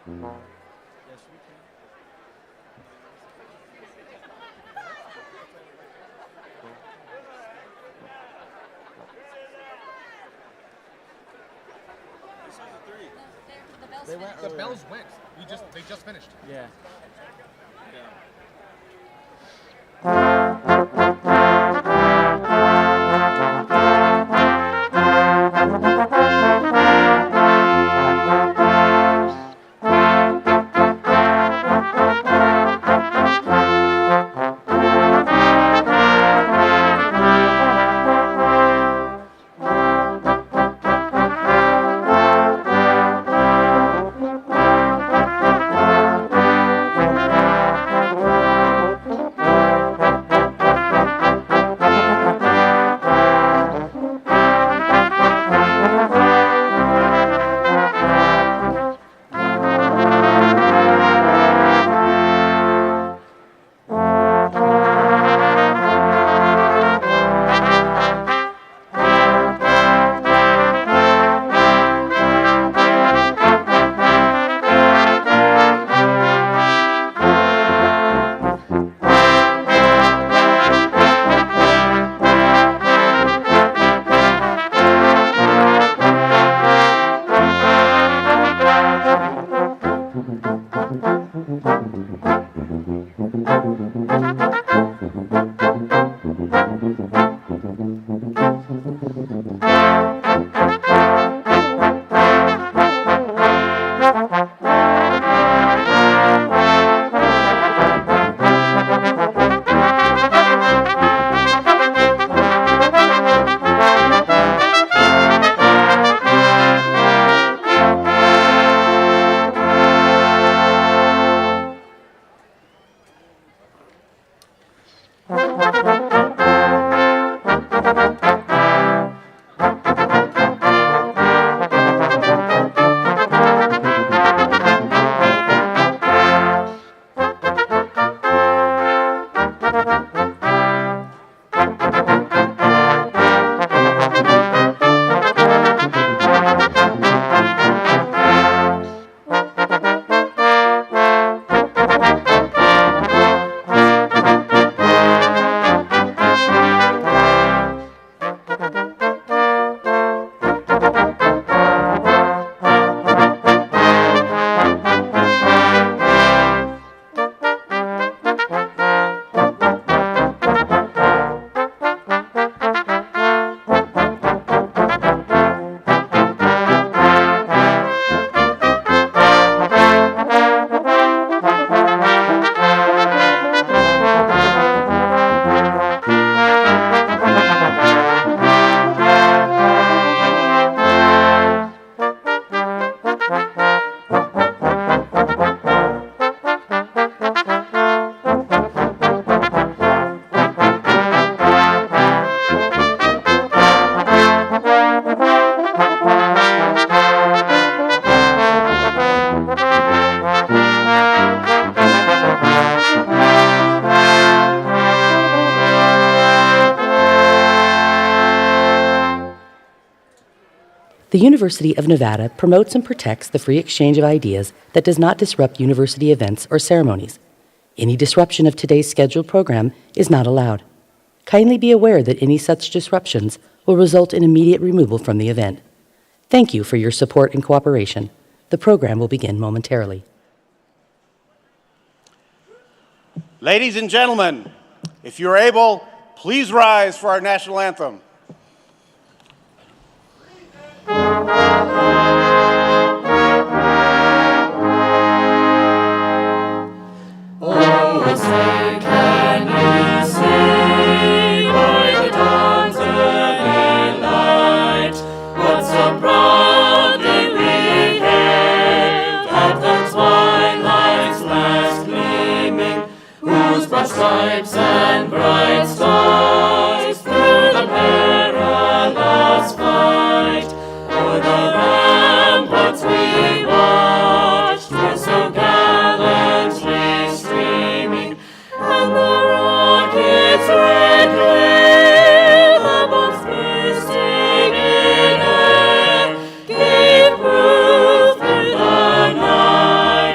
The bells went. They just finished. Yeah. The University of Nevada promotes and protects the free exchange of ideas that does not disrupt university events or ceremonies. Any disruption of today's scheduled program is not allowed. Kindly be aware that any such disruptions will result in immediate removal from the event. Thank you for your support and cooperation. The program will begin momentarily. Ladies and gentlemen, if you're able, please rise for our national anthem. Oh, say, can you see by the dawn's early light what so proudly we hailed at the twilight's last gleaming, whose broad stripes and bright stars through the perilous fight o'er the ramparts we watched were so gallantly streaming, and the rocket's red glare, the bombs bursting in air, gave proof through the night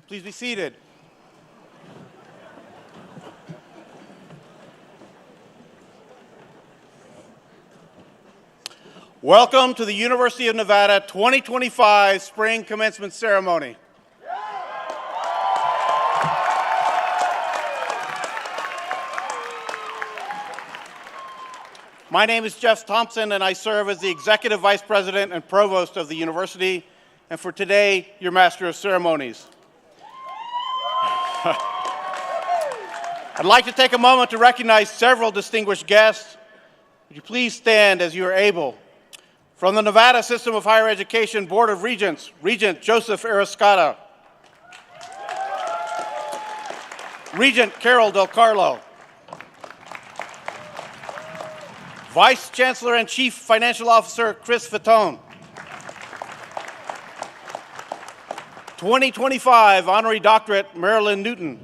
Please be seated. Welcome to the University of Nevada 2025 Spring Commencement Ceremony. My name is Jeff Thompson, and I serve as the Executive Vice President and Provost of the University, and for today, your Master of Ceremonies. I'd like to take a moment to recognize several distinguished guests. Would you please stand as you are able? From the Nevada System of Higher Education Board of Regents, Regent Joseph Arriscata. Regent Carol Del Carlo. Vice Chancellor and Chief Financial Officer Chris Fatone. 2025 Honorary Doctorate Marilyn Newton.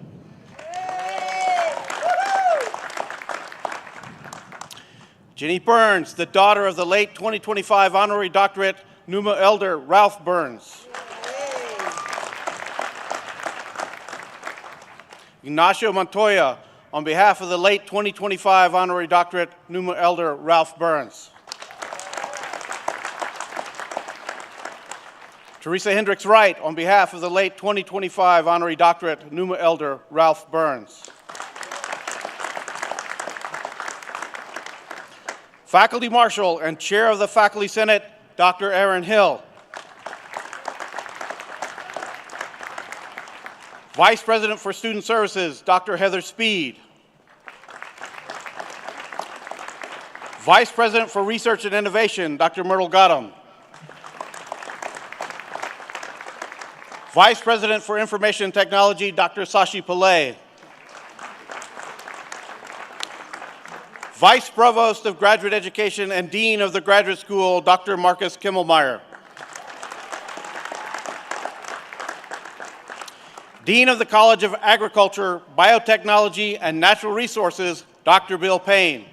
Jenny Burns, the daughter of the late 2025 Honorary Doctorate Numa Elder Ralph Burns. Ignacio Montoya, on behalf of the late 2025 Honorary Doctorate Numa Elder Ralph Burns. Teresa Hendricks Wright, on behalf of the late 2025 Honorary Doctorate Numa Elder Ralph Burns. Faculty Marshal and Chair of the Faculty Senate, Dr. Aaron Hill. Vice President for Student Services, Dr. Heather Speed. Vice President for Research and Innovation, Dr. Myrtle Gotham. Vice President for Information Technology, Dr. Sashi Pillay. Vice Provost of Graduate Education and Dean of the Graduate School, Dr. Marcus Kimmelmeyer. Dean of the College of Agriculture, Biotechnology, and Natural Resources, Dr. Bill Payne.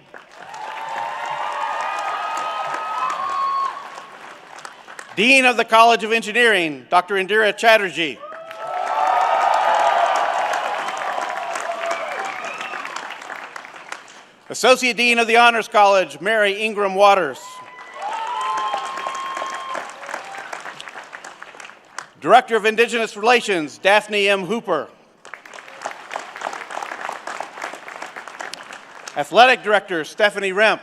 Dean of the College of Engineering, Dr. Indira Chatterjee. Associate Dean of the Honors College, Mary Ingram Waters. Director of Indigenous Relations, Daphne M. Hooper. Athletic Director, Stephanie Remp.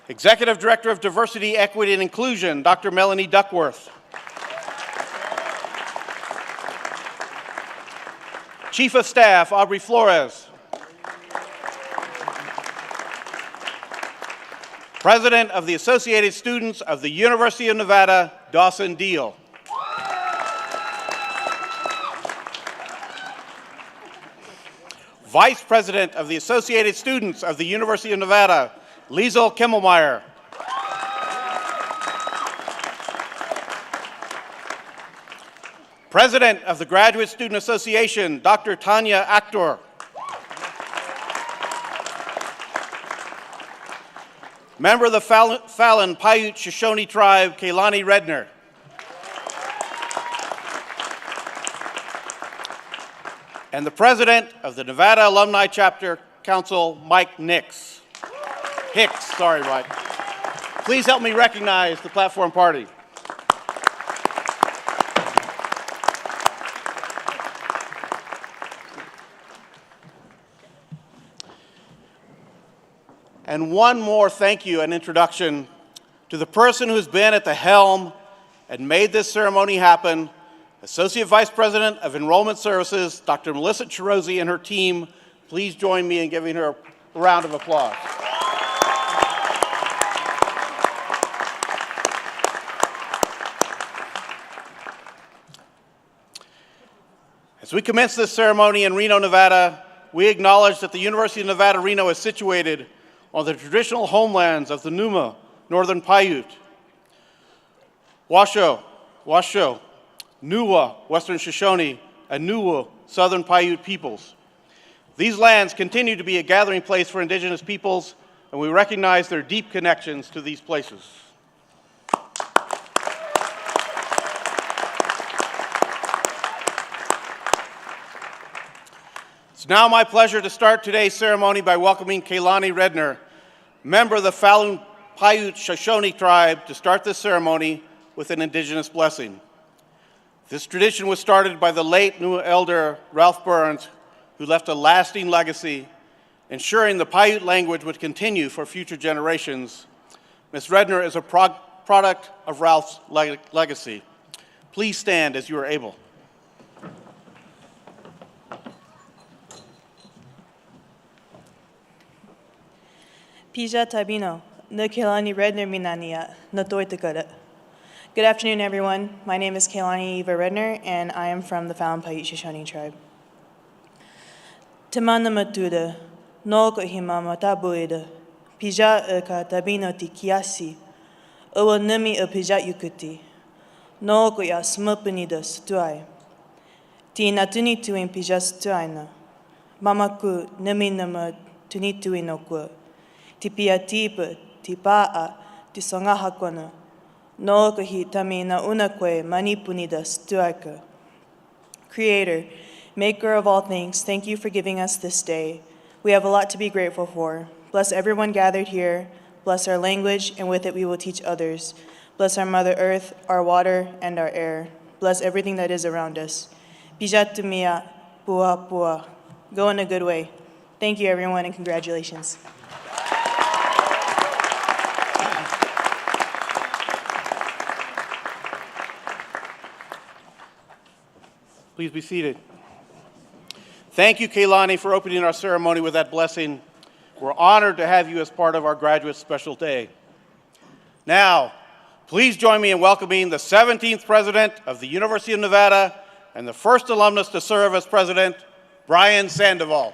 Executive Director of Diversity, Equity, and Inclusion, Dr. Melanie Duckworth. Chief of Staff, Aubrey Flores. President of the Associated Students of the University of Nevada, Dawson Deal. Vice President of the Associated Students of the University of Nevada, Liesel Kimmelmeyer. President of the Graduate Student Association, Dr. Tanya Actor. Member of the Fallon Paiute Shoshone Tribe, Kaylani Redner. And the President of the Nevada Alumni Chapter Council, Mike Hicks. Sorry, Mike. Please help me recognize the platform party. And one more thank you and introduction to the person who's been at the helm and made this ceremony happen, Associate Vice President of Enrollment Services, Dr. Melissa Chirozi, and her team. Please join me in giving her a round of applause. As we commence this ceremony in Reno, Nevada, we acknowledge that the University of Nevada, Reno is situated on the traditional homelands of the Numa, Northern Paiute, Washoe, Nuwa, Western Shoshone, and Nuwa, Southern Paiute peoples. These lands continue to be a gathering place for Indigenous peoples, and we recognize their deep connections to these places. It's now my pleasure to start today's ceremony by welcoming Kaylani Redner, member of the Falun Paiute Shoshone tribe, to start this ceremony with an indigenous blessing. This tradition was started by the late new elder Ralph Burns, who left a lasting legacy, ensuring the Paiute language would continue for future generations. Ms. Redner is a product of Ralph's legacy. Please stand as you are able. Pija Tabino, no Kaylani Redner Minania, no Toitakota. Good afternoon, everyone. My name is Kaylani Eva Redner, and I am from the Falun Paiute Shoshone tribe. Tamana Matuda, no Kohima Matabuida, Pija Eka Tabino ti Kiasi, Owa Numi a Pija Yukuti, no Koya Smupanidas Tuai. Ti Natuni Tuin Pijas Tuaina, Mamaku Numi Nama Tunitui no Kwa. Tipia tipa, tipaa, tisonga hakona. No kahi tami na unakwe manipunidas tuaka. Creator, maker of all things, thank you for giving us this day. We have a lot to be grateful for. Bless everyone gathered here. Bless our language, and with it we will teach others. Bless our Mother Earth, our water, and our air. Bless everything that is around us. Pijatumia, pua pua. Go in a good way. Thank you, everyone, and congratulations. Please be seated. Thank you, Kaylani, for opening our ceremony with that blessing. We're honored to have you as part of our graduate special day. Now, please join me in welcoming the 17th president of the University of Nevada and the first alumnus to serve as president, Brian Sandoval.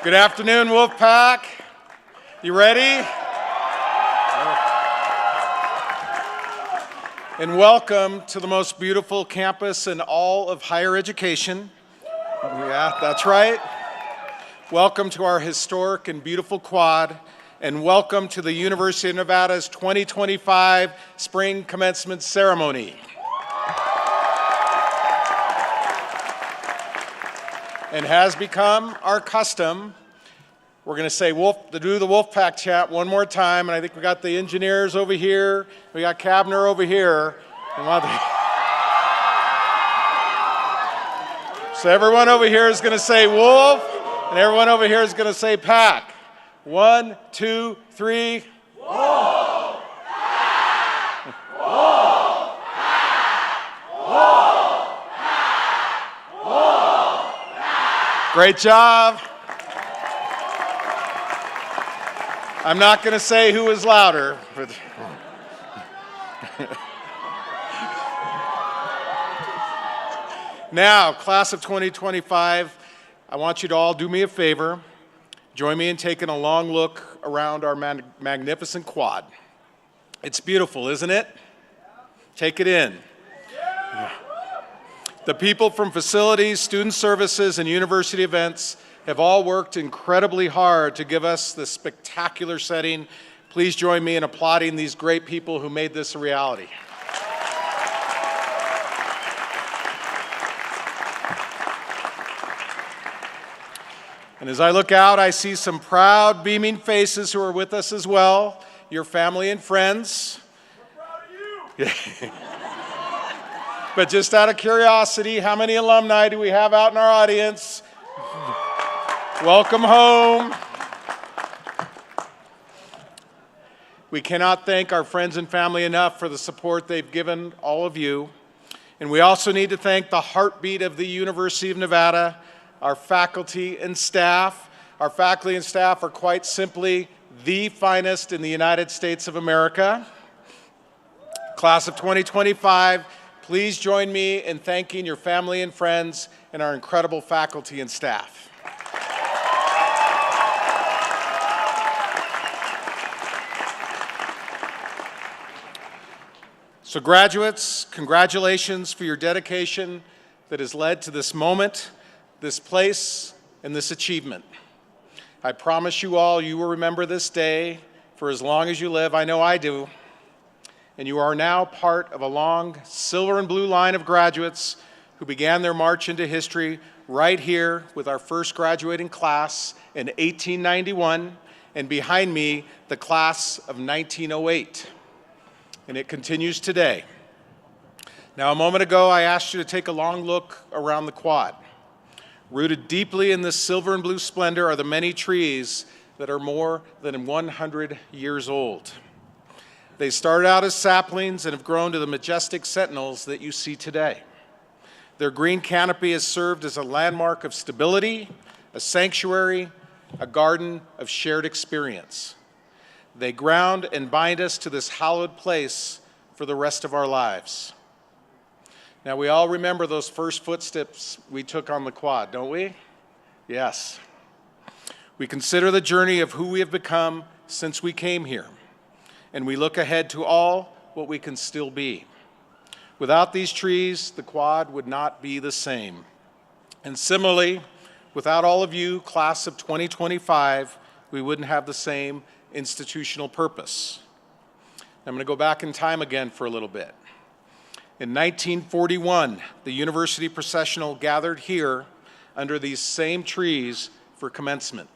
Good afternoon, Wolfpack. You ready? And welcome to the most beautiful campus in all of higher education. Yeah, that's right. Welcome to our historic and beautiful quad, and welcome to the University of Nevada's 2025 Spring Commencement Ceremony. And has become our custom, we're going to say do the Wolfpack chant one more time, and I think we got the engineers over here, we got Cabner over here. So everyone over here is going to say Wolf, and everyone over here is going to say Pack. 1, 2, 3. Wolf! Pack! Wolf! Pack! Wolf! Pack! Wolf! Pack! Great job. I'm not going to say who was louder. But now, class of 2025, I want you to all do me a favor. Join me in taking a long look around our magnificent quad. It's beautiful, isn't it? Take it in. The people from facilities, student services, and university events have all worked incredibly hard to give us this spectacular setting. Please join me in applauding these great people who made this a reality. And as I look out, I see some proud, beaming faces who are with us as well, your family and friends. We're proud of you! But just out of curiosity, how many alumni do we have out in our audience? Welcome home. We cannot thank our friends and family enough for the support they've given all of you. And we also need to thank the heartbeat of the University of Nevada, our faculty and staff. Our faculty and staff are quite simply the finest in the United States of America. Class of 2025, please join me in thanking your family and friends and our incredible faculty and staff. So graduates, congratulations for your dedication that has led to this moment, this place, and this achievement. I promise you all you will remember this day for as long as you live. I know I do. and you are now part of a long silver and blue line of graduates who began their march into history right here with our first graduating class in 1891, and behind me, the class of 1908. And it continues today. Now, a moment ago, I asked you to take a long look around the quad. Rooted deeply in this silver and blue splendor are the many trees that are more than 100 years old. They started out as saplings and have grown to the majestic sentinels that you see today. Their green canopy has served as a landmark of stability, a sanctuary, a garden of shared experience. They ground and bind us to this hallowed place for the rest of our lives. Now, we all remember those first footsteps we took on the quad, don't we? Yes. We consider the journey of who we have become since we came here, and we look ahead to all what we can still be. Without these trees, the quad would not be the same. And similarly, without all of you, class of 2025, we wouldn't have the same institutional purpose. I'm going to go back in time again for a little bit. In 1941, the University Processional gathered here under these same trees for commencement.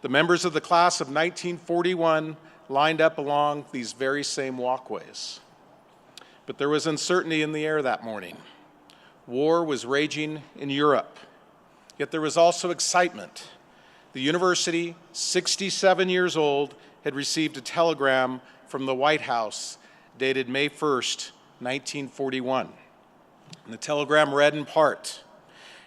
The members of the class of 1941 lined up along these very same walkways. But there was uncertainty in the air that morning. War was raging in Europe, yet there was also excitement. The university, 67 years old, had received a telegram from the White House dated May 1st, 1941. And the telegram read in part,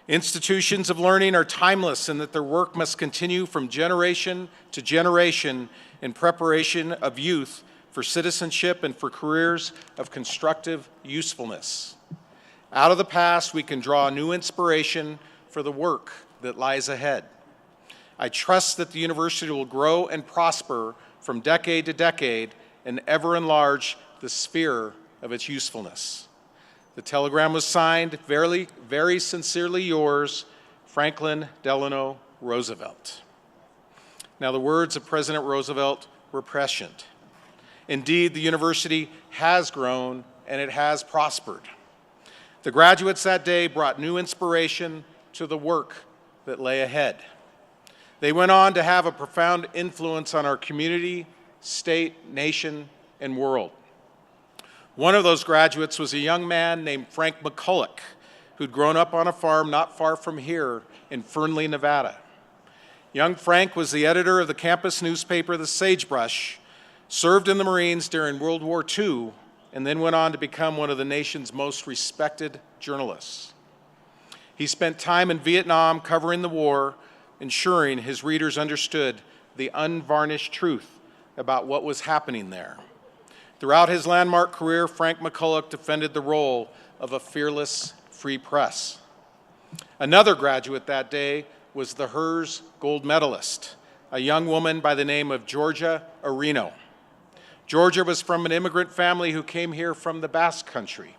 "Institutions of learning are timeless in that their work must continue from generation to generation in preparation of youth for citizenship and for careers of constructive usefulness. Out of the past, we can draw new inspiration for the work that lies ahead. I trust that the university will grow and prosper from decade to decade and ever enlarge the sphere of its usefulness." The telegram was signed, very, very sincerely yours, Franklin Delano Roosevelt. Now, the words of President Roosevelt were prescient. Indeed, the university has grown and it has prospered. The graduates that day brought new inspiration to the work that lay ahead. They went on to have a profound influence on our community, state, nation, and world. One of those graduates was a young man named Frank McCulloch, who'd grown up on a farm not far from here in Fernley, Nevada. Young Frank was the editor of the campus newspaper, The Sagebrush, served in the Marines during World War II, and then went on to become one of the nation's most respected journalists. He spent time in Vietnam covering the war, ensuring his readers understood the unvarnished truth about what was happening there. Throughout his landmark career, Frank McCulloch defended the role of a fearless free press. Another graduate that day was the HERS gold medalist, a young woman by the name of Georgia Reno. Georgia was from an immigrant family who came here from the Basque Country.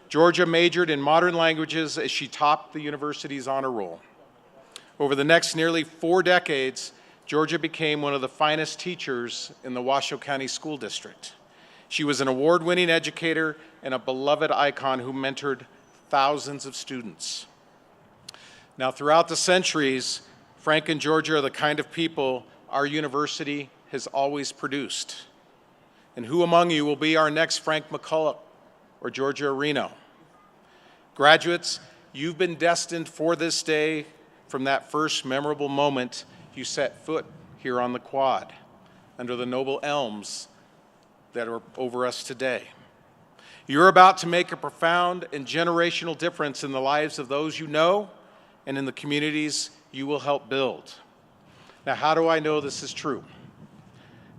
Georgia majored in modern languages as she topped the university's honor roll. Over the next nearly 4 decades, Georgia became one of the finest teachers in the Washoe County School District. She was an award-winning educator and a beloved icon who mentored thousands of students. Now, throughout the centuries, Frank and Georgia are the kind of people our university has always produced. And who among you will be our next Frank McCulloch or Georgia Reno? Graduates, you've been destined for this day from that first memorable moment you set foot here on the quad, under the noble elms that are over us today. You're about to make a profound and generational difference in the lives of those you know and in the communities you will help build. Now, how do I know this is true?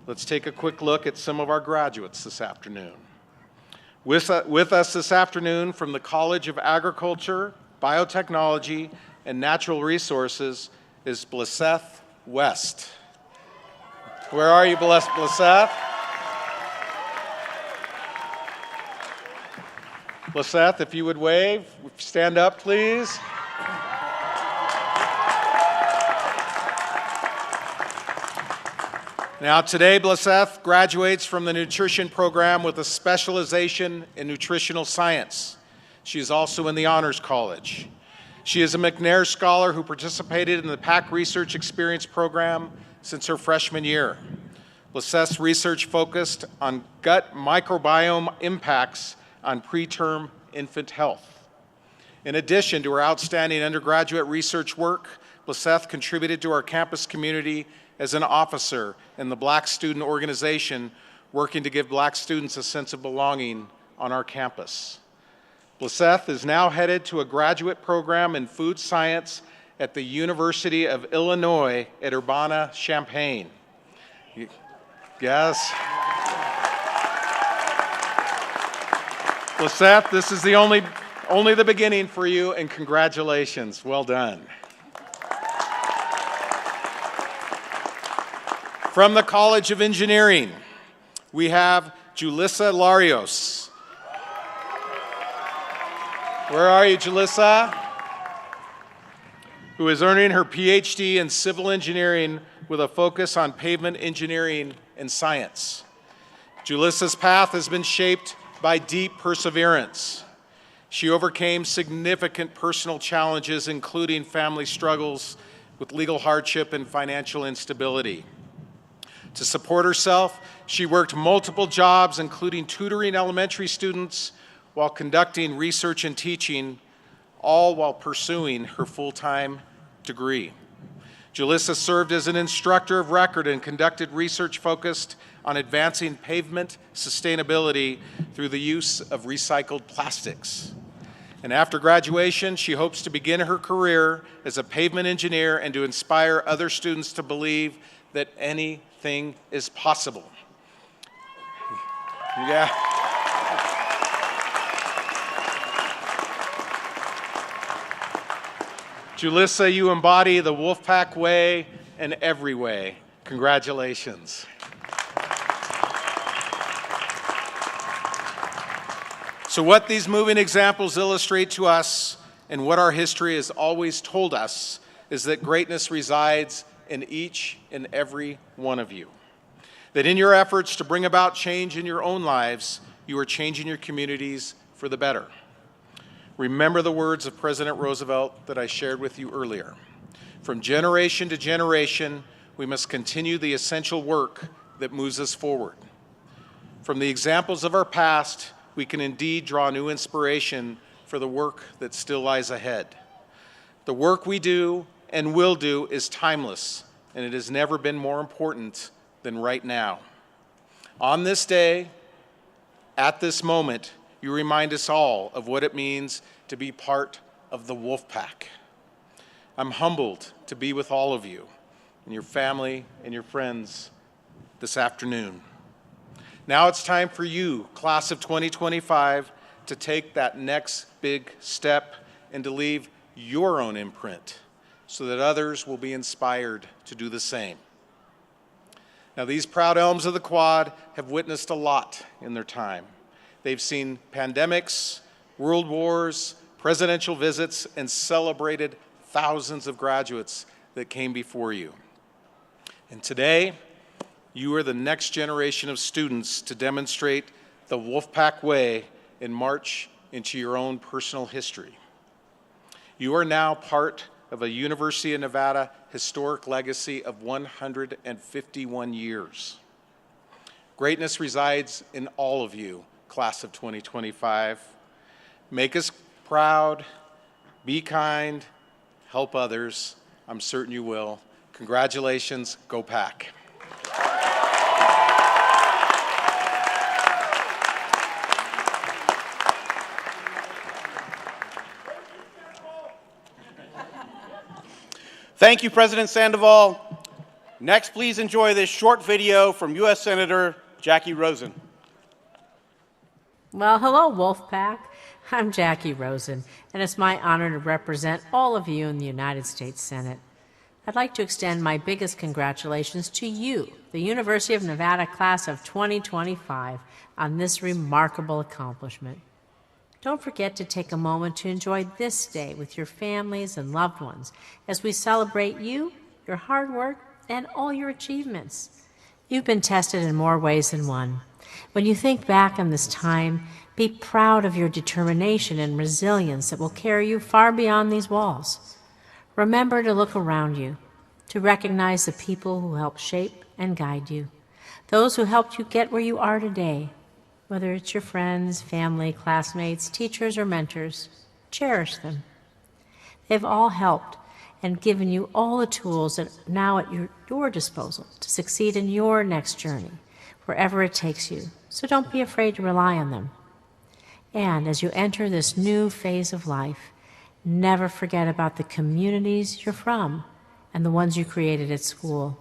Let's take a quick look at some of our graduates this afternoon. With us this afternoon from the College of Agriculture, Biotechnology, and Natural Resources is Blesseth West. Where are you, Blesseth? Blesseth, if you would wave, stand up, please. Now today, Blesseth graduates from the nutrition program with a specialization in nutritional science. She is also in the Honors College. She is a McNair Scholar who participated in the PAC Research Experience program since her freshman year. Blesseth's research focused on gut microbiome impacts on preterm infant health. In addition to her outstanding undergraduate research work, Blesseth contributed to our campus community as an officer in the Black Student Organization, working to give Black students a sense of belonging on our campus. Blesseth is now headed to a graduate program in food science at the University of Illinois at Urbana-Champaign. Yes. Blesseth, this is the only the beginning for you, and congratulations. Well done. From the College of Engineering, we have Julissa Larios. Where are you, Julissa? Who is earning her PhD in civil engineering with a focus on pavement engineering and science. Julissa's path has been shaped by deep perseverance. She overcame significant personal challenges, including family struggles with legal hardship and financial instability. To support herself, she worked multiple jobs, including tutoring elementary students while conducting research and teaching, all while pursuing her full-time degree. Julissa served as an instructor of record and conducted research focused on advancing pavement sustainability through the use of recycled plastics. And after graduation, she hopes to begin her career as a pavement engineer and to inspire other students to believe that anything is possible. Yeah. Julissa, you embody the Wolfpack way in every way. Congratulations. So what these moving examples illustrate to us, and what our history has always told us, is that greatness resides in each and every one of you. That in your efforts to bring about change in your own lives, you are changing your communities for the better. Remember the words of President Roosevelt that I shared with you earlier. From generation to generation, we must continue the essential work that moves us forward. From the examples of our past, we can indeed draw new inspiration for the work that still lies ahead. The work we do and will do is timeless, and it has never been more important than right now. On this day, at this moment, you remind us all of what it means to be part of the Wolfpack. I'm humbled to be with all of you and your family and your friends this afternoon. Now it's time for you, class of 2025, to take that next big step and to leave your own imprint so that others will be inspired to do the same. Now, these proud elms of the Quad have witnessed a lot in their time. They've seen pandemics, world wars, presidential visits, and celebrated thousands of graduates that came before you. And today, you are the next generation of students to demonstrate the Wolfpack way and march into your own personal history. You are now part of a University of Nevada historic legacy of 151 years. Greatness resides in all of you, class of 2025. Make us proud, be kind, help others. I'm certain you will. Congratulations, go Pack. Thank you, President Sandoval. Next, please enjoy this short video from U.S. Senator Jackie Rosen. Well, hello, Wolfpack. I'm Jackie Rosen, and it's my honor to represent all of you in the United States Senate. I'd like to extend my biggest congratulations to you, the University of Nevada class of 2025, on this remarkable accomplishment. Don't forget to take a moment to enjoy this day with your families and loved ones as we celebrate you, your hard work, and all your achievements. You've been tested in more ways than one. When you think back on this time, be proud of your determination and resilience that will carry you far beyond these walls. Remember to look around you, to recognize the people who helped shape and guide you, those who helped you get where you are today, whether it's your friends, family, classmates, teachers, or mentors. Cherish them. They've all helped and given you all the tools that are now at your disposal to succeed in your next journey, wherever it takes you. So don't be afraid to rely on them. And as you enter this new phase of life, never forget about the communities you're from and the ones you created at school.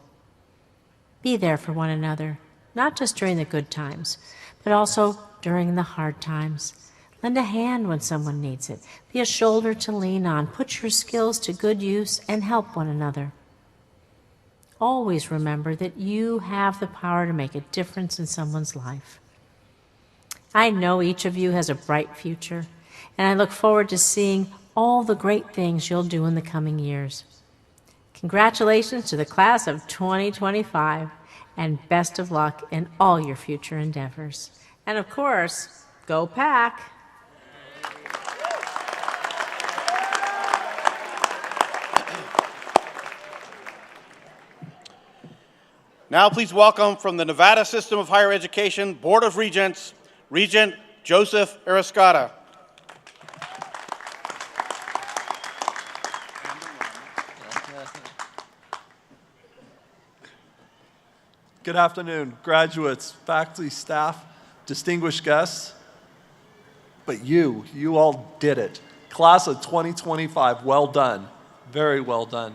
Be there for one another, not just during the good times, but also during the hard times. Lend a hand when someone needs it. Be a shoulder to lean on. Put your skills to good use and help one another. Always remember that you have the power to make a difference in someone's life. I know each of you has a bright future, and I look forward to seeing all the great things you'll do in the coming years. Congratulations to the class of 2025, and best of luck in all your future endeavors. And of course, go Pack! Now please welcome from the Nevada System of Higher Education Board of Regents, Regent Joseph Arascata. Good afternoon, graduates, faculty, staff, distinguished guests. But you all did it. Class of 2025, well done. Very well done.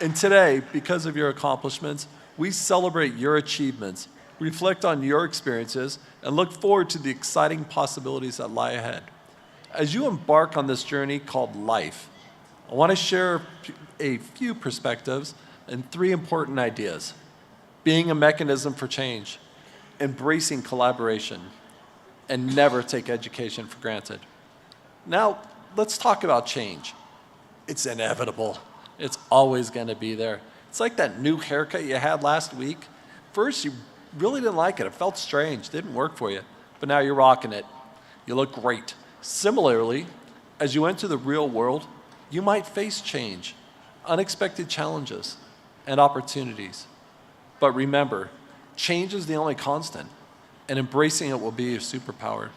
And today, because of your accomplishments, we celebrate your achievements, reflect on your experiences, and look forward to the exciting possibilities that lie ahead. As you embark on this journey called life, I want to share a few perspectives and 3 important ideas: being a mechanism for change, embracing collaboration, and never take education for granted. Now, let's talk about change. It's inevitable. It's always going to be there. It's like that new haircut you had last week. First, you really didn't like it. It felt strange, didn't work for you. But now you're rocking it. You look great. Similarly, as you enter the real world, you might face change, unexpected challenges, and opportunities. But remember, change is the only constant, and embracing it will be your superpower.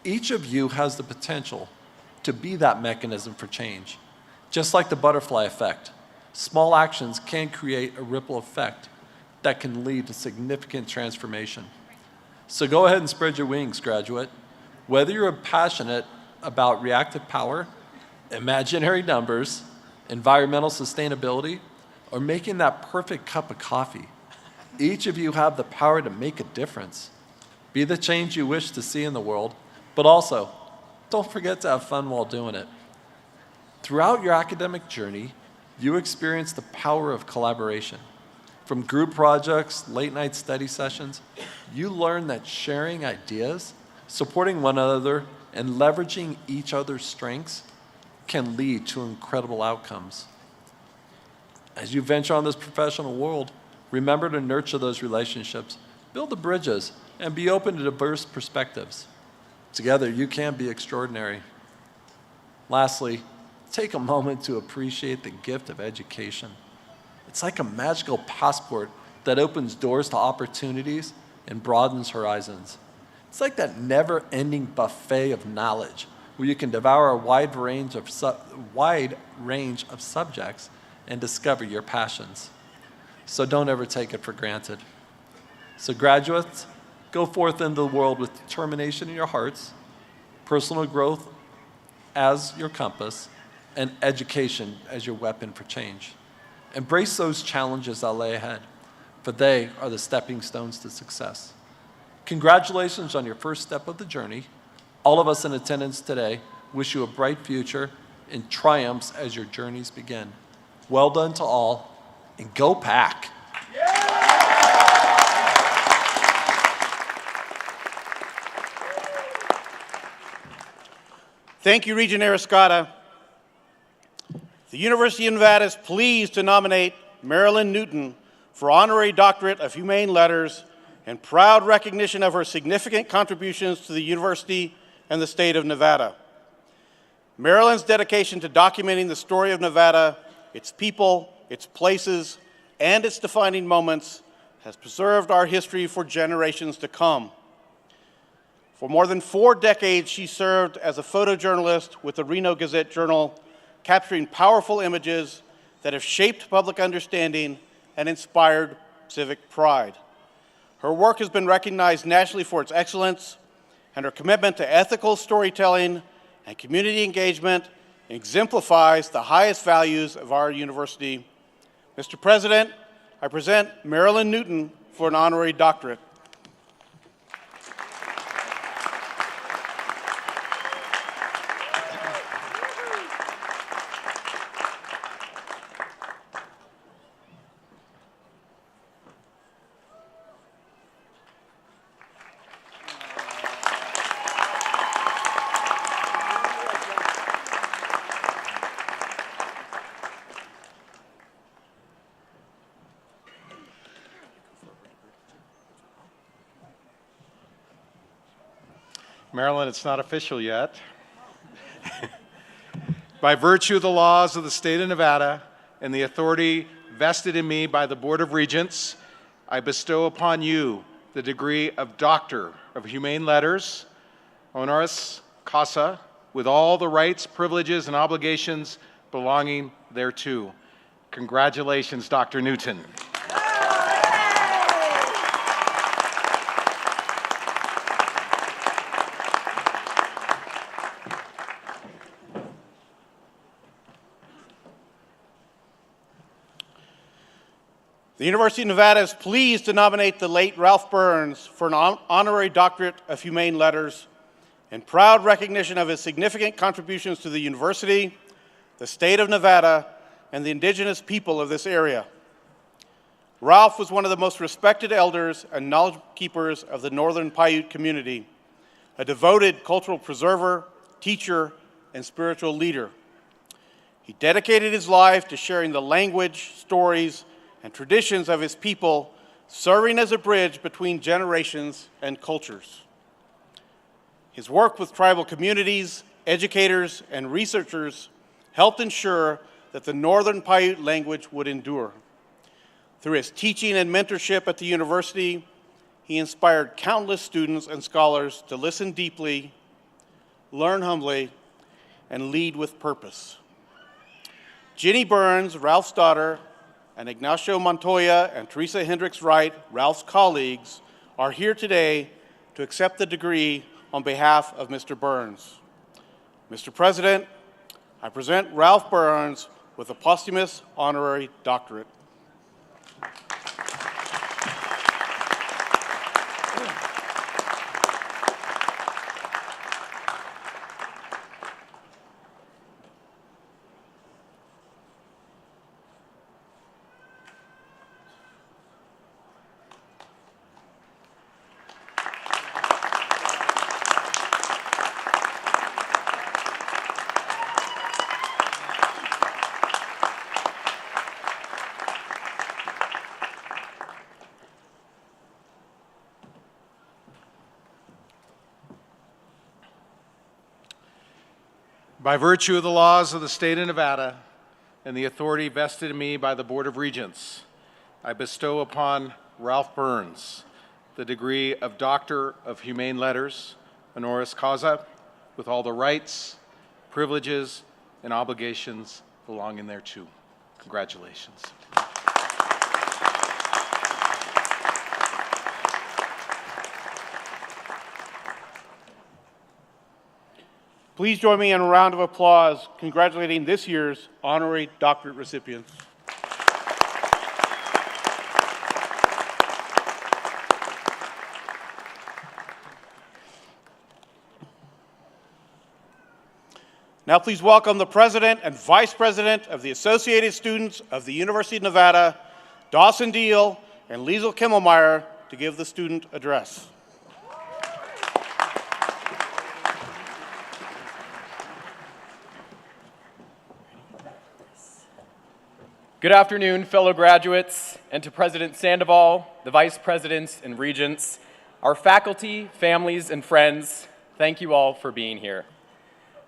Each of you has the potential to be that mechanism for change. Just like the butterfly effect, small actions can create a ripple effect that can lead to significant transformation. So go ahead and spread your wings, graduate. Whether you're passionate about reactive power, imaginary numbers, environmental sustainability, or making that perfect cup of coffee, each of you have the power to make a difference. Be the change you wish to see in the world, but also, don't forget to have fun while doing it. Throughout your academic journey, you experience the power of collaboration. From group projects, late-night study sessions, you learn that sharing ideas, supporting one another, and leveraging each other's strengths can lead to incredible outcomes. As you venture on this professional world, remember to nurture those relationships, build the bridges, and be open to diverse perspectives. Together, you can be extraordinary. Lastly, take a moment to appreciate the gift of education. It's like a magical passport that opens doors to opportunities and broadens horizons. It's like that never-ending buffet of knowledge where you can devour a wide range of subjects and discover your passions. So don't ever take it for granted. So graduates, go forth into the world with determination in your hearts, personal growth as your compass, and education as your weapon for change. Embrace those challenges that lay ahead, for they are the stepping stones to success. Congratulations on your first step of the journey. All of us in attendance today wish you a bright future and triumphs as your journeys begin. Well done to all, and go Pack! Thank you, Regent Arascata. The University of Nevada is pleased to nominate Marilyn Newton for Honorary Doctorate of Humane Letters in proud recognition of her significant contributions to the university and the state of Nevada. Marilyn's dedication to documenting the story of Nevada, its people, its places, and its defining moments has preserved our history for generations to come. For more than 4 decades, she served as a photojournalist with the Reno Gazette-Journal, capturing powerful images that have shaped public understanding and inspired civic pride. Her work has been recognized nationally for its excellence, and her commitment to ethical storytelling and community engagement exemplifies the highest values of our university. Mr. President, I present Marilyn Newton for an honorary doctorate. Marilyn, it's not official yet. By virtue of the laws of the state of Nevada and the authority vested in me by the Board of Regents, I bestow upon you the degree of Doctor of Humane Letters, honoris causa, with all the rights, privileges, and obligations belonging thereto. Congratulations, Dr. Newton. The University of Nevada is pleased to nominate the late Ralph Burns for an honorary doctorate of humane letters in proud recognition of his significant contributions to the university, the state of Nevada, and the indigenous people of this area. Ralph was one of the most respected elders and knowledge keepers of the Northern Paiute community, a devoted cultural preserver, teacher, and spiritual leader. He dedicated his life to sharing the language, stories, and traditions of his people, serving as a bridge between generations and cultures. His work with tribal communities, educators, and researchers helped ensure that the Northern Paiute language would endure. Through his teaching and mentorship at the university, he inspired countless students and scholars to listen deeply, learn humbly, and lead with purpose. Jenny Burns, Ralph's daughter, and Ignacio Montoya and Teresa Hendricks Wright, Ralph's colleagues, are here today to accept the degree on behalf of Mr. Burns. Mr. President, I present Ralph Burns with a posthumous honorary doctorate. By virtue of the laws of the state of Nevada and the authority vested in me by the Board of Regents, I bestow upon Ralph Burns the degree of Doctor of Humane Letters, honoris causa, with all the rights, privileges, and obligations belonging thereto. Congratulations. Please join me in a round of applause congratulating this year's honorary doctorate recipients. Now please welcome the President and Vice President of the Associated Students of the University of Nevada, Dawson Deal and Liesl Kimmelmeyer, to give the student address. Good afternoon, fellow graduates, and to President Sandoval, the Vice Presidents and Regents, our faculty, families, and friends, thank you all for being here.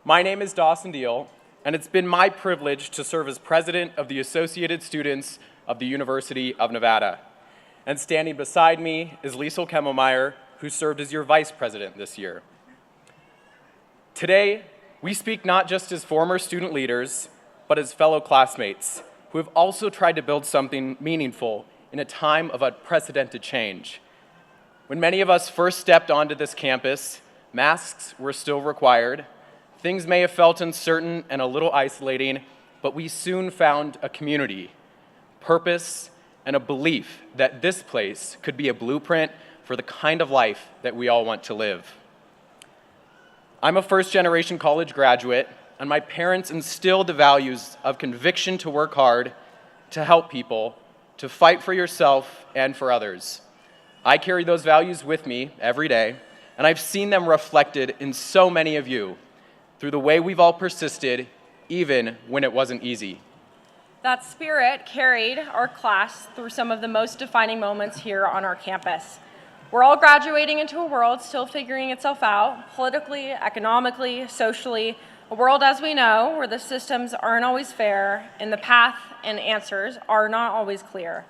My name is Dawson Deal, and it's been my privilege to serve as President of the Associated Students of the University of Nevada. And standing beside me is Liesl Kemmelmeyer, who served as your Vice President this year. Today, we speak not just as former student leaders, but as fellow classmates who have also tried to build something meaningful in a time of unprecedented change. When many of us first stepped onto this campus, masks were still required. Things may have felt uncertain and a little isolating, but we soon found a community, purpose, and a belief that this place could be a blueprint for the kind of life that we all want to live. I'm a first-generation college graduate, and my parents instilled the values of conviction to work hard, to help people, to fight for yourself and for others. I carry those values with me every day, and I've seen them reflected in so many of you through the way we've all persisted, even when it wasn't easy. That spirit carried our class through some of the most defining moments here on our campus. We're all graduating into a world still figuring itself out, politically, economically, socially, a world, as we know, where the systems aren't always fair and the path and answers are not always clear.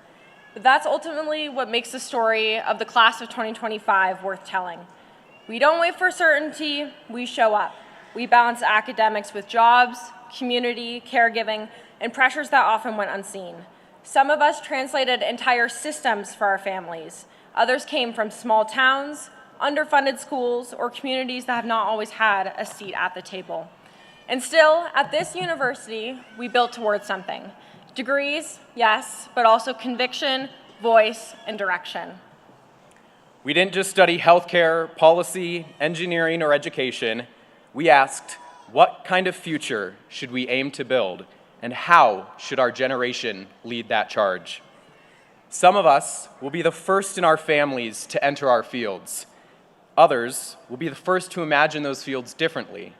But that's ultimately what makes the story of the class of 2025 worth telling. We don't wait for certainty, we show up. We balance academics with jobs, community, caregiving, and pressures that often went unseen. Some of us translated entire systems for our families. Others came from small towns, underfunded schools, or communities that have not always had a seat at the table. And still, at this university, we built towards something. Degrees, yes, but also conviction, voice, and direction. We didn't just study healthcare, policy, engineering, or education. We asked, what kind of future should we aim to build, and how should our generation lead that charge? Some of us will be the first in our families to enter our fields. Others will be the first to imagine those fields differently.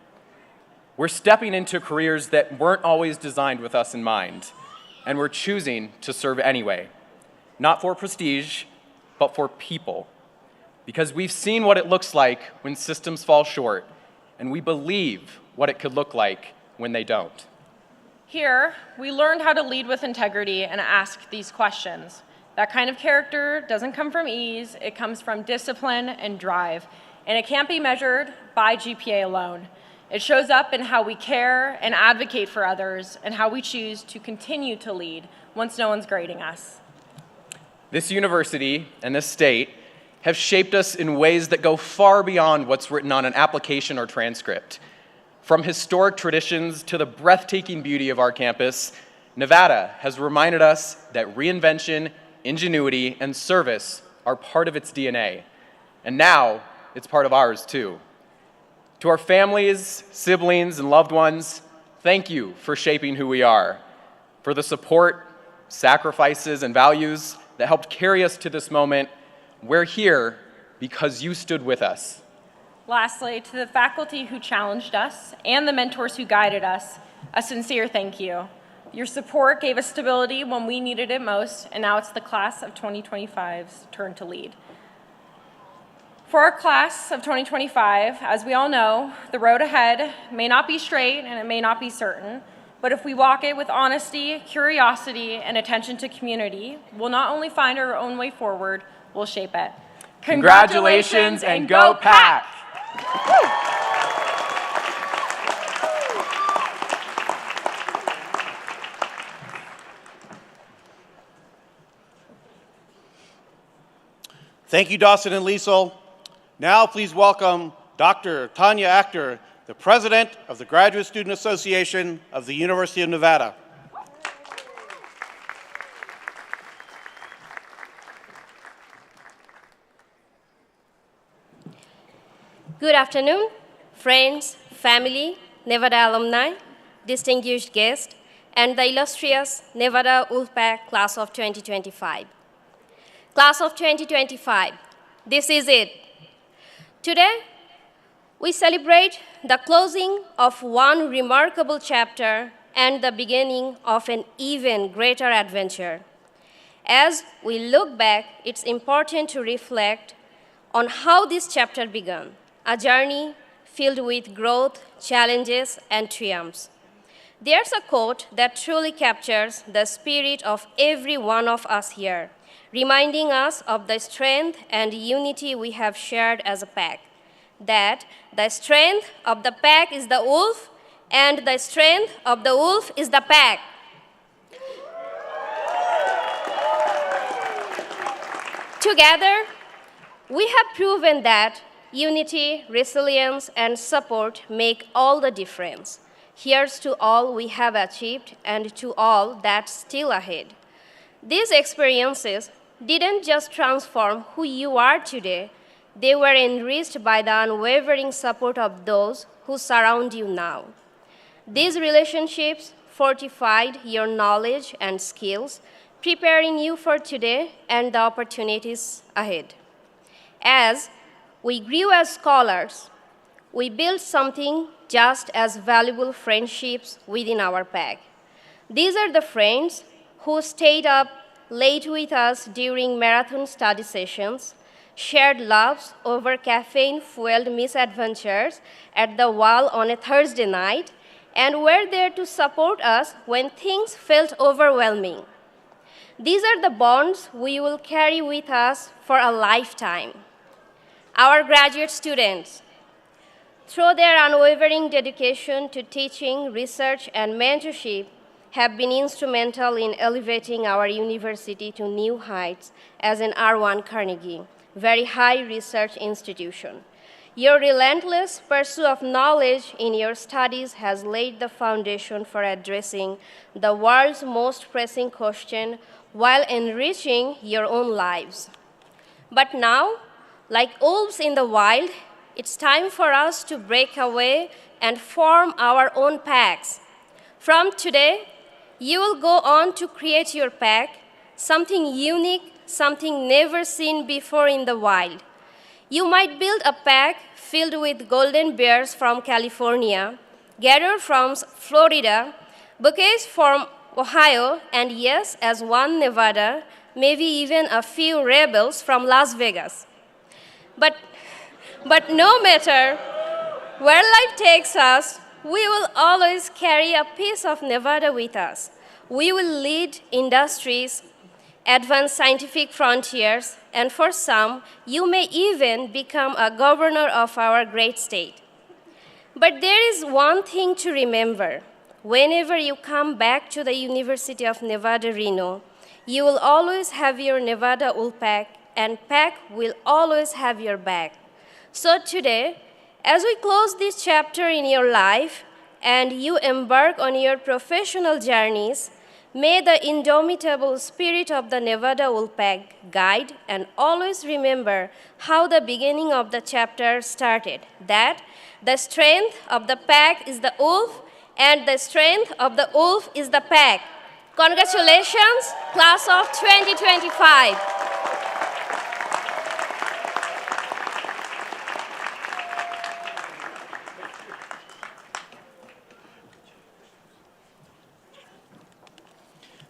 We're stepping into careers that weren't always designed with us in mind, and we're choosing to serve anyway, not for prestige, but for people, because we've seen what it looks like when systems fall short, and we believe what it could look like when they don't. Here, we learned how to lead with integrity and ask these questions. That kind of character doesn't come from ease, it comes from discipline and drive, and it can't be measured by GPA alone. It shows up in how we care and advocate for others and how we choose to continue to lead once no one's grading us. This university and this state have shaped us in ways that go far beyond what's written on an application or transcript. From historic traditions to the breathtaking beauty of our campus, Nevada has reminded us that reinvention, ingenuity, and service are part of its DNA. And now, it's part of ours too. To our families, siblings, and loved ones, thank you for shaping who we are, for the support, sacrifices, and values that helped carry us to this moment. We're here because you stood with us. Lastly, to the faculty who challenged us and the mentors who guided us, a sincere thank you. Your support gave us stability when we needed it most, and now it's the class of 2025's turn to lead. For our class of 2025, as we all know, the road ahead may not be straight and it may not be certain, but if we walk it with honesty, curiosity, and attention to community, we'll not only find our own way forward, we'll shape it. Congratulations and go Pack! Thank you, Dawson and Liesl. Now please welcome Dr. Tanya Achter, the President of the Graduate Student Association of the University of Nevada. Good afternoon, friends, family, Nevada alumni, distinguished guests, and the illustrious Nevada Wolfpack Class of 2025. Class of 2025, this is it. Today, we celebrate the closing of one remarkable chapter and the beginning of an even greater adventure. As we look back, it's important to reflect on how this chapter began, a journey filled with growth, challenges, and triumphs. There's a quote that truly captures the spirit of every one of us here, reminding us of the strength and unity we have shared as a pack. That the strength of the pack is the wolf, and the strength of the wolf is the pack. Together, we have proven that unity, resilience, and support make all the difference. Here's to all we have achieved and to all that's still ahead. These experiences didn't just transform who you are today, they were enriched by the unwavering support of those who surround you now. These relationships fortified your knowledge and skills, preparing you for today and the opportunities ahead. As we grew as scholars, we built something just as valuable, friendships within our pack. These are the friends who stayed up late with us during marathon study sessions, shared laughs over caffeine-fueled misadventures at the wall on a Thursday night, and were there to support us when things felt overwhelming. These are the bonds we will carry with us for a lifetime. Our graduate students, through their unwavering dedication to teaching, research, and mentorship, have been instrumental in elevating our university to new heights as an R1 Carnegie, very high research institution. Your relentless pursuit of knowledge in your studies has laid the foundation for addressing the world's most pressing question while enriching your own lives. But now, like wolves in the wild, it's time for us to break away and form our own packs. From today, you will go on to create your pack, something unique, something never seen before in the wild. You might build a pack filled with golden bears from California, gator from Florida, bouquets from Ohio, and yes, as one Nevada, maybe even a few rebels from Las Vegas. But no matter where life takes us, we will always carry a piece of Nevada with us. We will lead industries, advance scientific frontiers, and for some, you may even become a governor of our great state. But there is one thing to remember. Whenever you come back to the University of Nevada, Reno, you will always have your Nevada Wolfpack, and Pack will always have your back. So today, as we close this chapter in your life and you embark on your professional journeys, may the indomitable spirit of the Nevada Wolfpack guide, and always remember how the beginning of the chapter started, that the strength of the pack is the wolf, and the strength of the wolf is the pack. Congratulations, class of 2025.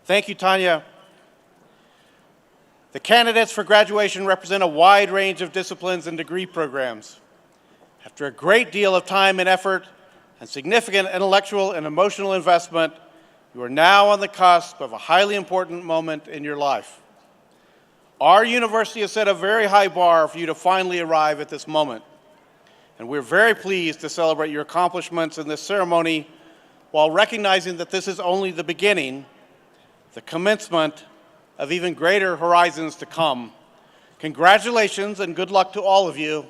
Thank you, Tanya. The candidates for graduation represent a wide range of disciplines and degree programs. After a great deal of time and effort and significant intellectual and emotional investment, you are now on the cusp of a highly important moment in your life. Our university has set a very high bar for you to finally arrive at this moment, and we're very pleased to celebrate your accomplishments in this ceremony while recognizing that this is only the beginning, the commencement of even greater horizons to come. Congratulations and good luck to all of you.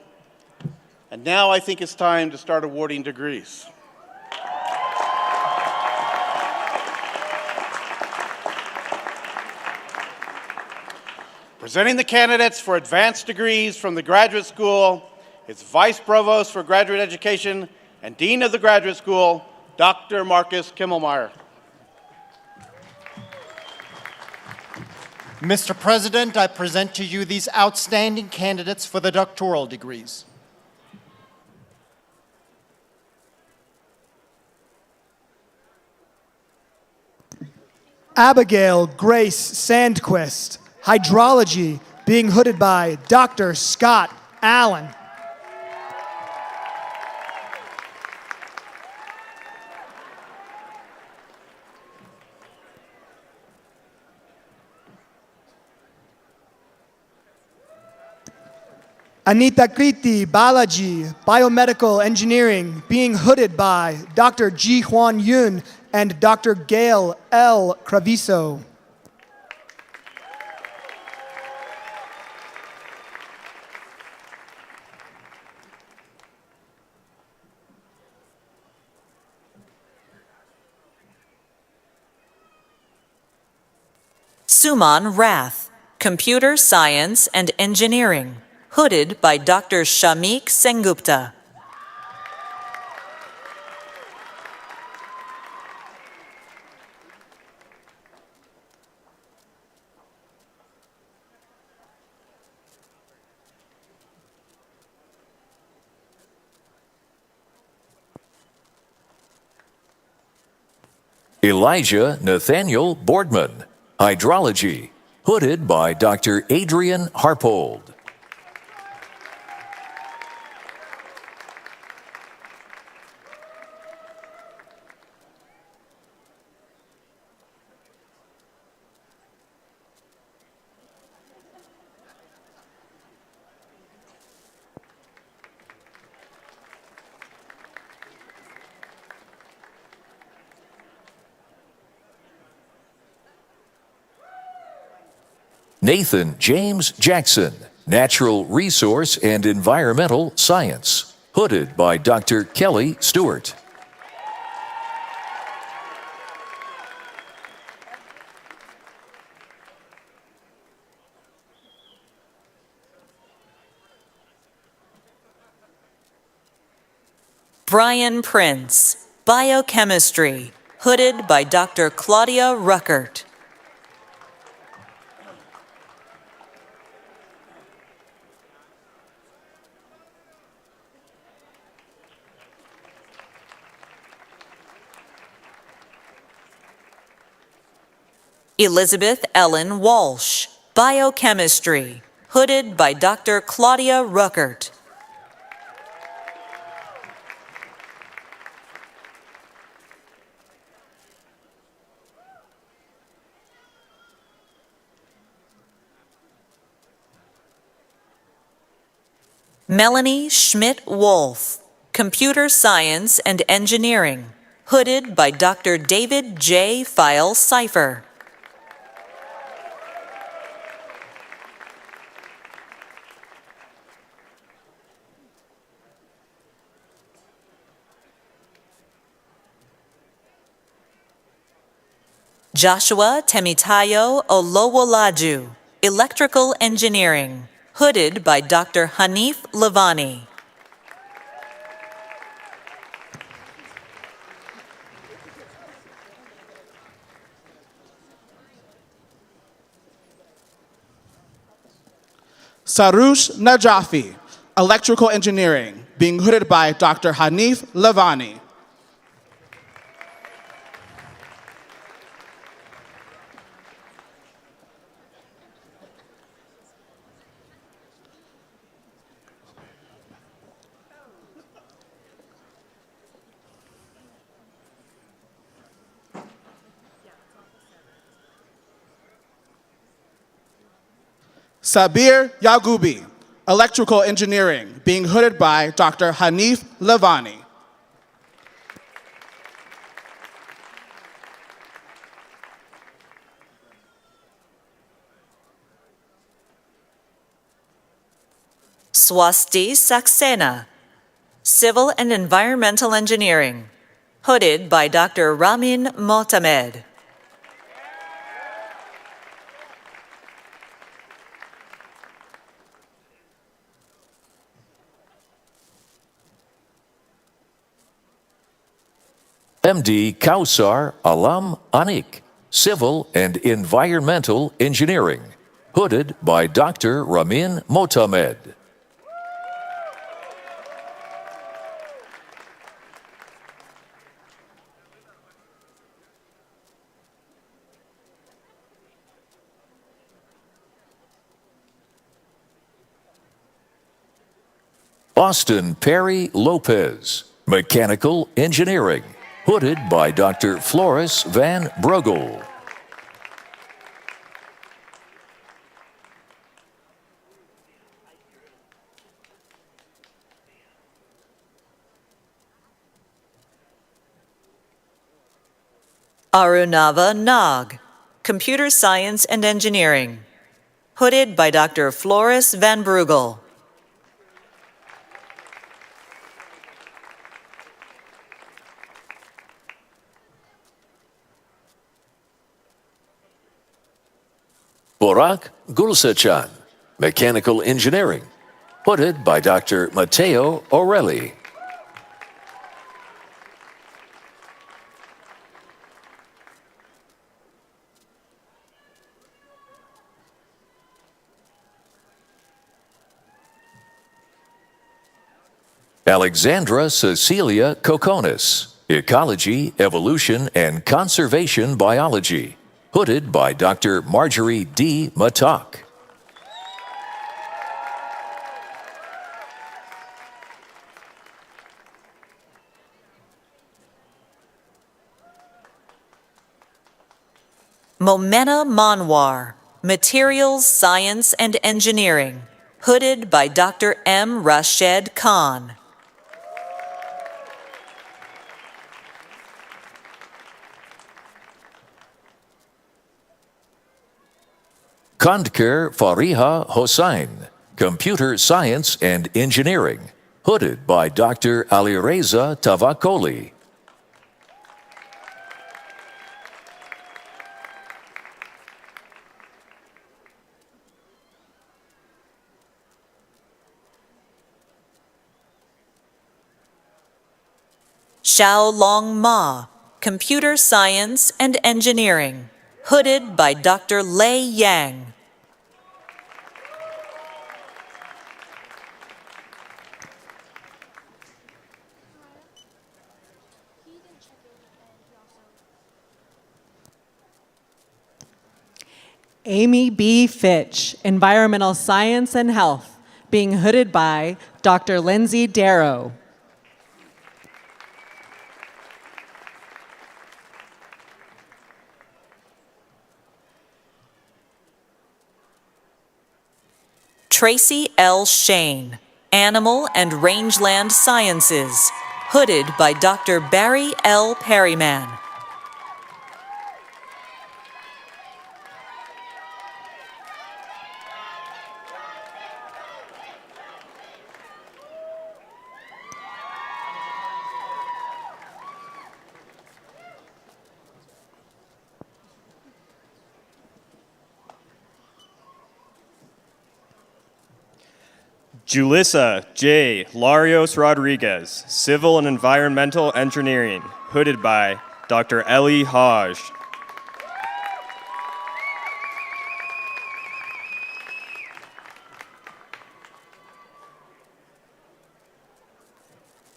And now I think it's time to start awarding degrees. Presenting the candidates for advanced degrees from the graduate school is Vice Provost for Graduate Education and Dean of the Graduate School, Dr. Marcus Kimmelmeyer. Mr. President, I present to you these outstanding candidates for the doctoral degrees. Abigail Grace Sandquist, Hydrology, being hooded by Dr. Scott Allen. Anita Kriti Balaji, Biomedical Engineering, being hooded by Dr. Ji Hwan Yun and Dr. Gail L. Craviso. Suman Rath, Computer Science and Engineering, hooded by Dr. Shamik Sengupta. Elijah Nathaniel Boardman, Hydrology, hooded by Dr. Adrian Harpold. Nathan James Jackson, Natural Resource and Environmental Science, hooded by Dr. Kelly Stewart. Brian Prince, Biochemistry, hooded by Dr. Claudia Ruckert. Elizabeth Ellen Walsh, Biochemistry, hooded by Dr. Claudia Ruckert. Melanie Schmidt-Wolf, Computer Science and Engineering, hooded by Dr. David J. File-Cipher. Joshua Temitayo Olowolaju, Electrical Engineering, hooded by Dr. Hanif Lavani. Sarush Najafi, Electrical Engineering, being hooded by Dr. Hanif Lavani. Sabir Yagubi, Electrical Engineering, being hooded by Dr. Hanif Lavani. Swasti Saxena, Civil and Environmental Engineering, hooded by Dr. Ramin Motamed. MD Kausar Alam Anik, Civil and Environmental Engineering, hooded by Dr. Ramin Motamed. Austin Perry Lopez, Mechanical Engineering, hooded by Dr. Floris Van Brugel. Arunava Nag, Computer Science and Engineering, hooded by Dr. Floris Van Brugel. Borak Gulsachan, Mechanical Engineering, hooded by Dr. Matteo Orelli. Alexandra Cecilia Kokonis, Ecology, Evolution, and Conservation Biology, hooded by Dr. Marjorie D. Matok. Momena Manwar, Materials Science and Engineering, hooded by Dr. M. Rashed Khan. Kandker Fariha Hossain, Computer Science and Engineering, hooded by Dr. Alireza Tavakoli. Xiao Long Ma, Computer Science and Engineering, hooded by Dr. Lei Yang. Amy B. Fitch, Environmental Science and Health, being hooded by Dr. Lindsay Darrow. Tracy L. Shane, Animal and Rangeland Sciences, hooded by Dr. Barry L. Perryman. Julissa J. Larios Rodriguez, Civil and Environmental Engineering, hooded by Dr. Ellie Hodge.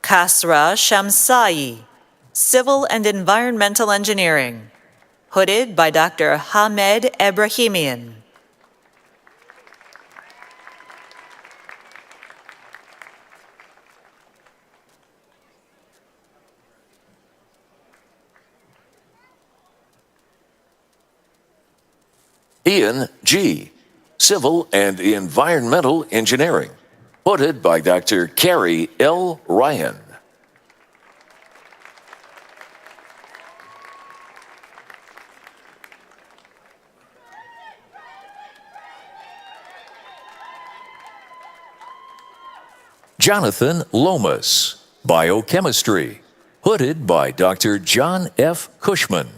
Kasra Shamsai, Civil and Environmental Engineering, hooded by Dr. Hamed Ebrahimian. Ian G., Civil and Environmental Engineering, hooded by Dr. Carrie L. Ryan. Jonathan Lomas, Biochemistry, hooded by Dr. John F. Cushman.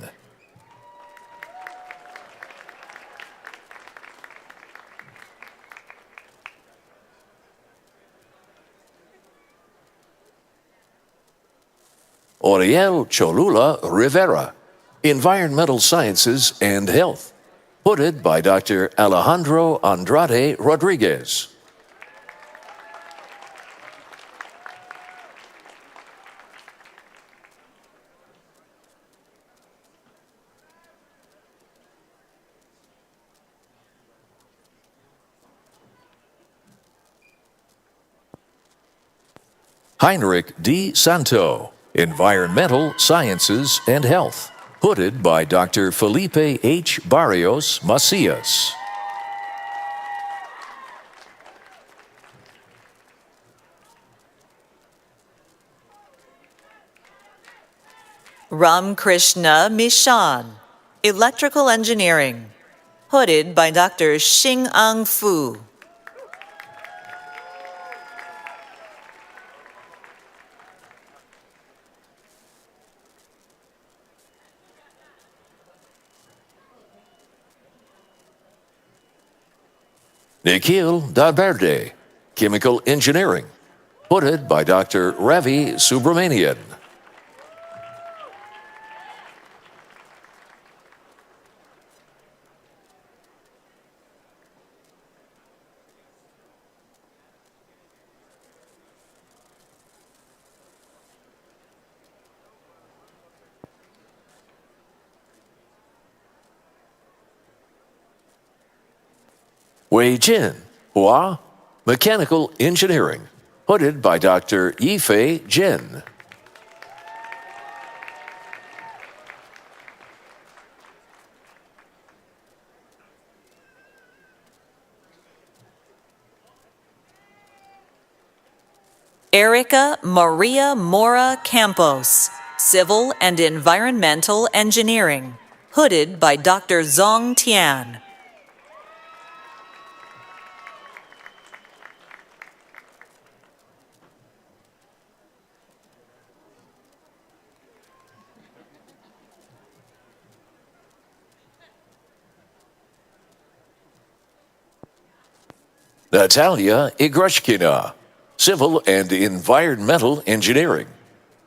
Oriel Cholula Rivera, Environmental Sciences and Health, hooded by Dr. Alejandro Andrade Rodriguez. Heinrich D. Santo, Environmental Sciences and Health, hooded by Dr. Felipe H. Barrios Macias. Ram Krishna Mishan, Electrical Engineering, hooded by Dr. Xing-Ang Fu. Nikhil Dalverde, Chemical Engineering, hooded by Dr. Ravi Subramanian. Wei Jin Hua, Mechanical Engineering, hooded by Dr. Yifei Jin. Erica Maria Mora Campos, Civil and Environmental Engineering, hooded by Dr. Zong Tian. Natalia Igrashkina, Civil and Environmental Engineering,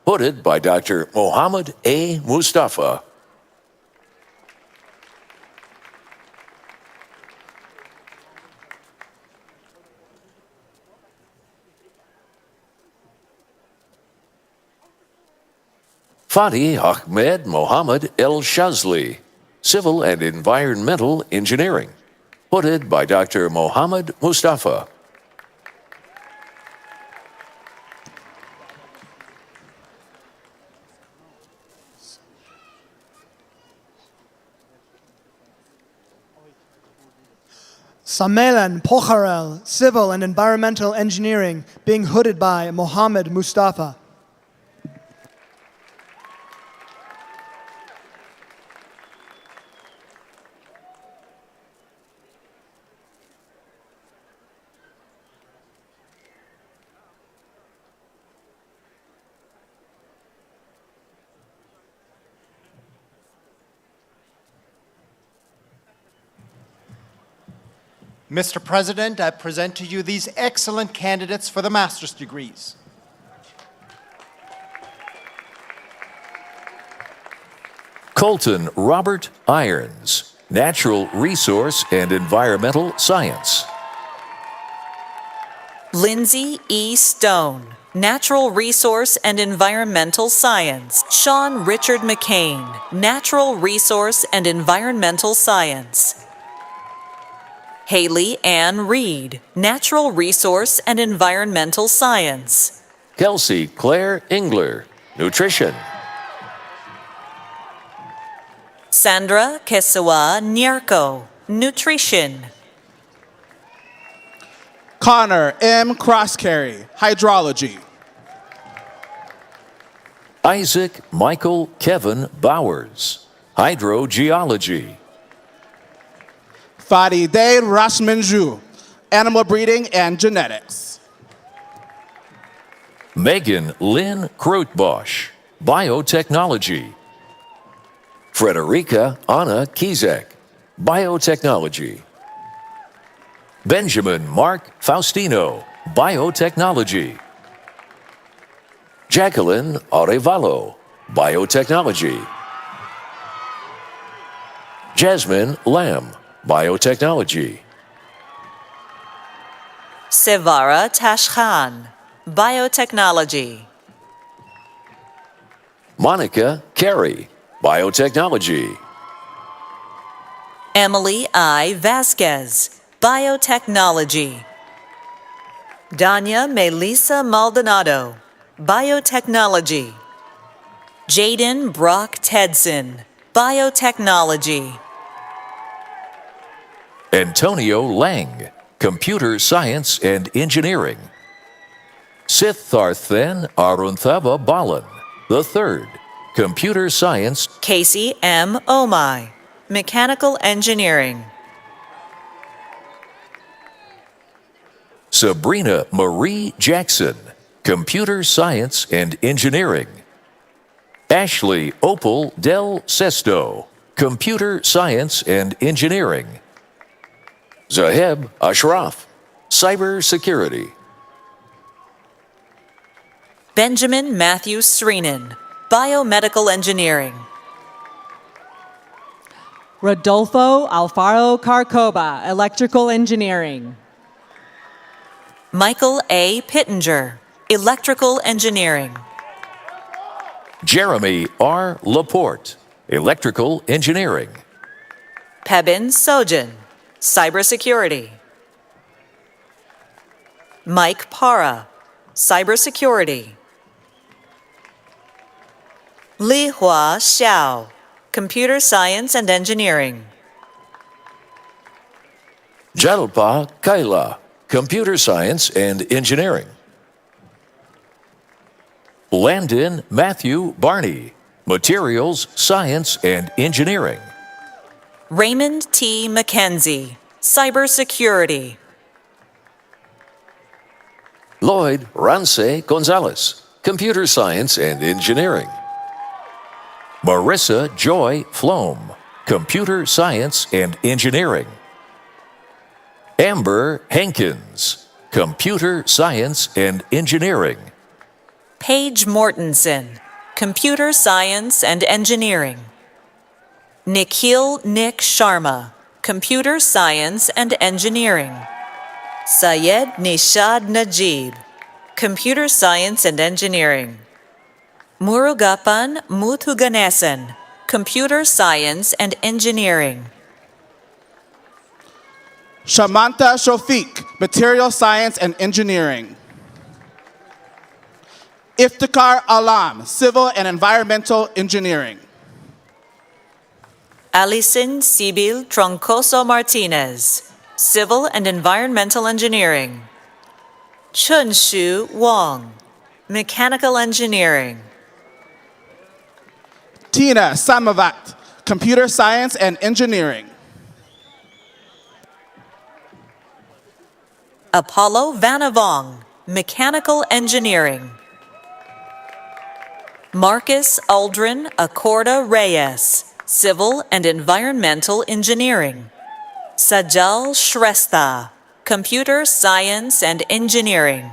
hooded by Dr. Mohammed A. Mustafa. Fadi Ahmed Mohammed El Shazli, Civil and Environmental Engineering, hooded by Dr. Mohammed Mustafa. Samelan Pokharel, Civil and Environmental Engineering, being hooded by Mohammed Mustafa. Mr. President, I present to you these excellent candidates for the master's degrees. Colton Robert Irons, Natural Resource and Environmental Science. Lindsay E. Stone, Natural Resource and Environmental Science. Sean Richard McCain, Natural Resource and Environmental Science. Haley Ann Reed, Natural Resource and Environmental Science. Kelsey Claire Engler, Nutrition. Sandra Kesawa Nyarko, Nutrition. Connor M. Crosscarry, Hydrology. Isaac Michael Kevin Bowers, Hydrogeology. Faride Rasmanjou, Animal Breeding and Genetics. Megan Lynn Krootbosch, Biotechnology. Frederica Anna Kizek, Biotechnology. Benjamin Mark Faustino, Biotechnology. Jacqueline Arevalo, Biotechnology. Jasmine Lamb, Biotechnology. Sevara Tashkhan, Biotechnology. Monica Carey, Biotechnology. Emily I. Vasquez, Biotechnology. Danya Melissa Maldonado, Biotechnology. Jaden Brock Tedson, Biotechnology. Antonio Lang, Computer Science and Engineering. Siddharthan Arunthava Balan, the third, Computer Science. Casey M. Omai, Mechanical Engineering. Sabrina Marie Jackson, Computer Science and Engineering. Ashley Opal Del Sesto, Computer Science and Engineering. Zaheb Ashraf, Cybersecurity. Benjamin Matthew Sreenan, Biomedical Engineering. Rodolfo Alfaro Carcoba, Electrical Engineering. Michael A. Pittenger, Electrical Engineering. Jeremy R. Laporte, Electrical Engineering. Pebin Sojin, Cybersecurity. Mike Para, Cybersecurity. Li Hua Xiao, Computer Science and Engineering. Jalpa Kaila, Computer Science and Engineering. Landon Matthew Barney, Materials Science and Engineering. Raymond T. McKenzie, Cybersecurity. Lloyd Rance Gonzalez, Computer Science and Engineering. Marissa Joy Flom, Computer Science and Engineering. Amber Hankins, Computer Science and Engineering. Paige Mortensen, Computer Science and Engineering. Nikhil Nick Sharma, Computer Science and Engineering. Syed Nishad Najib, Computer Science and Engineering. Murugapan Muthuganesan, Computer Science and Engineering. Shamanta Shofiq, Material Science and Engineering. Iftikhar Alam, Civil and Environmental Engineering. Alison Sibil Troncoso Martinez, Civil and Environmental Engineering. Chunshu Wang, Mechanical Engineering. Tina Samavat, Computer Science and Engineering. Apollo Vanavong, Mechanical Engineering. Marcus Aldrin Acorda Reyes, Civil and Environmental Engineering. Sajal Shrestha, Computer Science and Engineering.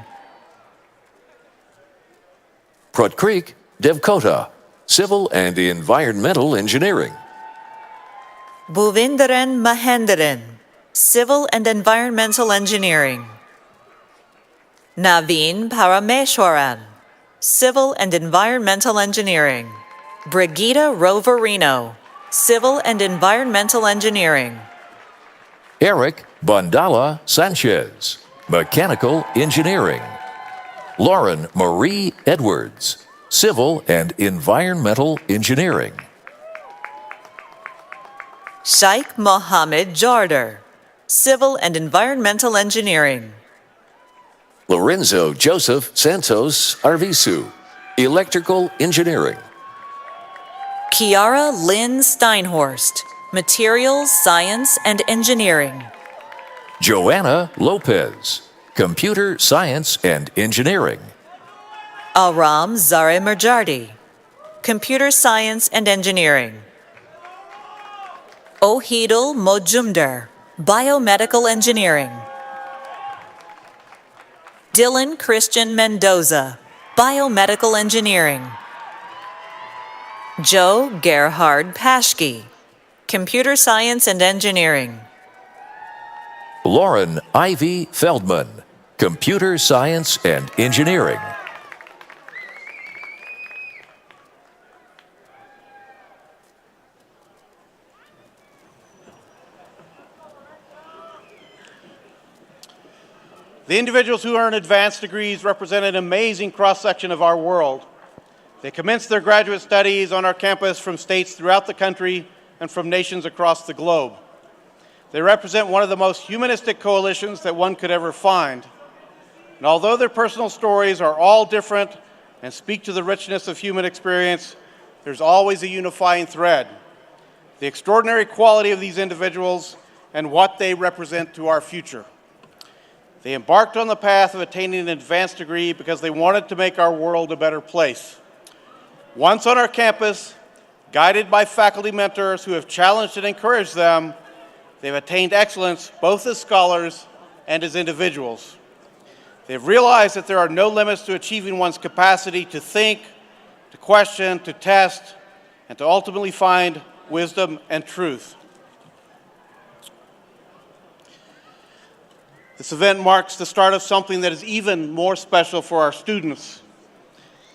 Prut Creek Devkota, Civil and Environmental Engineering. Bhuvindaran Mahendaran, Civil and Environmental Engineering. Naveen Parameshwaran, Civil and Environmental Engineering. Brigida Roverino, Civil and Environmental Engineering. Eric Bandala Sanchez, Mechanical Engineering. Lauren Marie Edwards, Civil and Environmental Engineering. Sheikh Mohammed Jarder, Civil and Environmental Engineering. Lorenzo Joseph Santos Arvisu, Electrical Engineering. Kiara Lynn Steinhorst, Materials Science and Engineering. Joanna Lopez, Computer Science and Engineering. Aram Zare Merjardi, Computer Science and Engineering. Ohidul Mojumdar, Biomedical Engineering. Dylan Christian Mendoza, Biomedical Engineering. Joe Gerhard Paschke, Computer Science and Engineering. Lauren Ivy Feldman, Computer Science and Engineering. The individuals who earn advanced degrees represent an amazing cross-section of our world. They commenced their graduate studies on our campus from states throughout the country and from nations across the globe. They represent one of the most humanistic coalitions that one could ever find. And although their personal stories are all different and speak to the richness of human experience, there's always a unifying thread: the extraordinary quality of these individuals and what they represent to our future. They embarked on the path of attaining an advanced degree because they wanted to make our world a better place. Once on our campus, guided by faculty mentors who have challenged and encouraged them, they've attained excellence both as scholars and as individuals. They've realized that there are no limits to achieving one's capacity to think, to question, to test, and to ultimately find wisdom and truth. This event marks the start of something that is even more special for our students: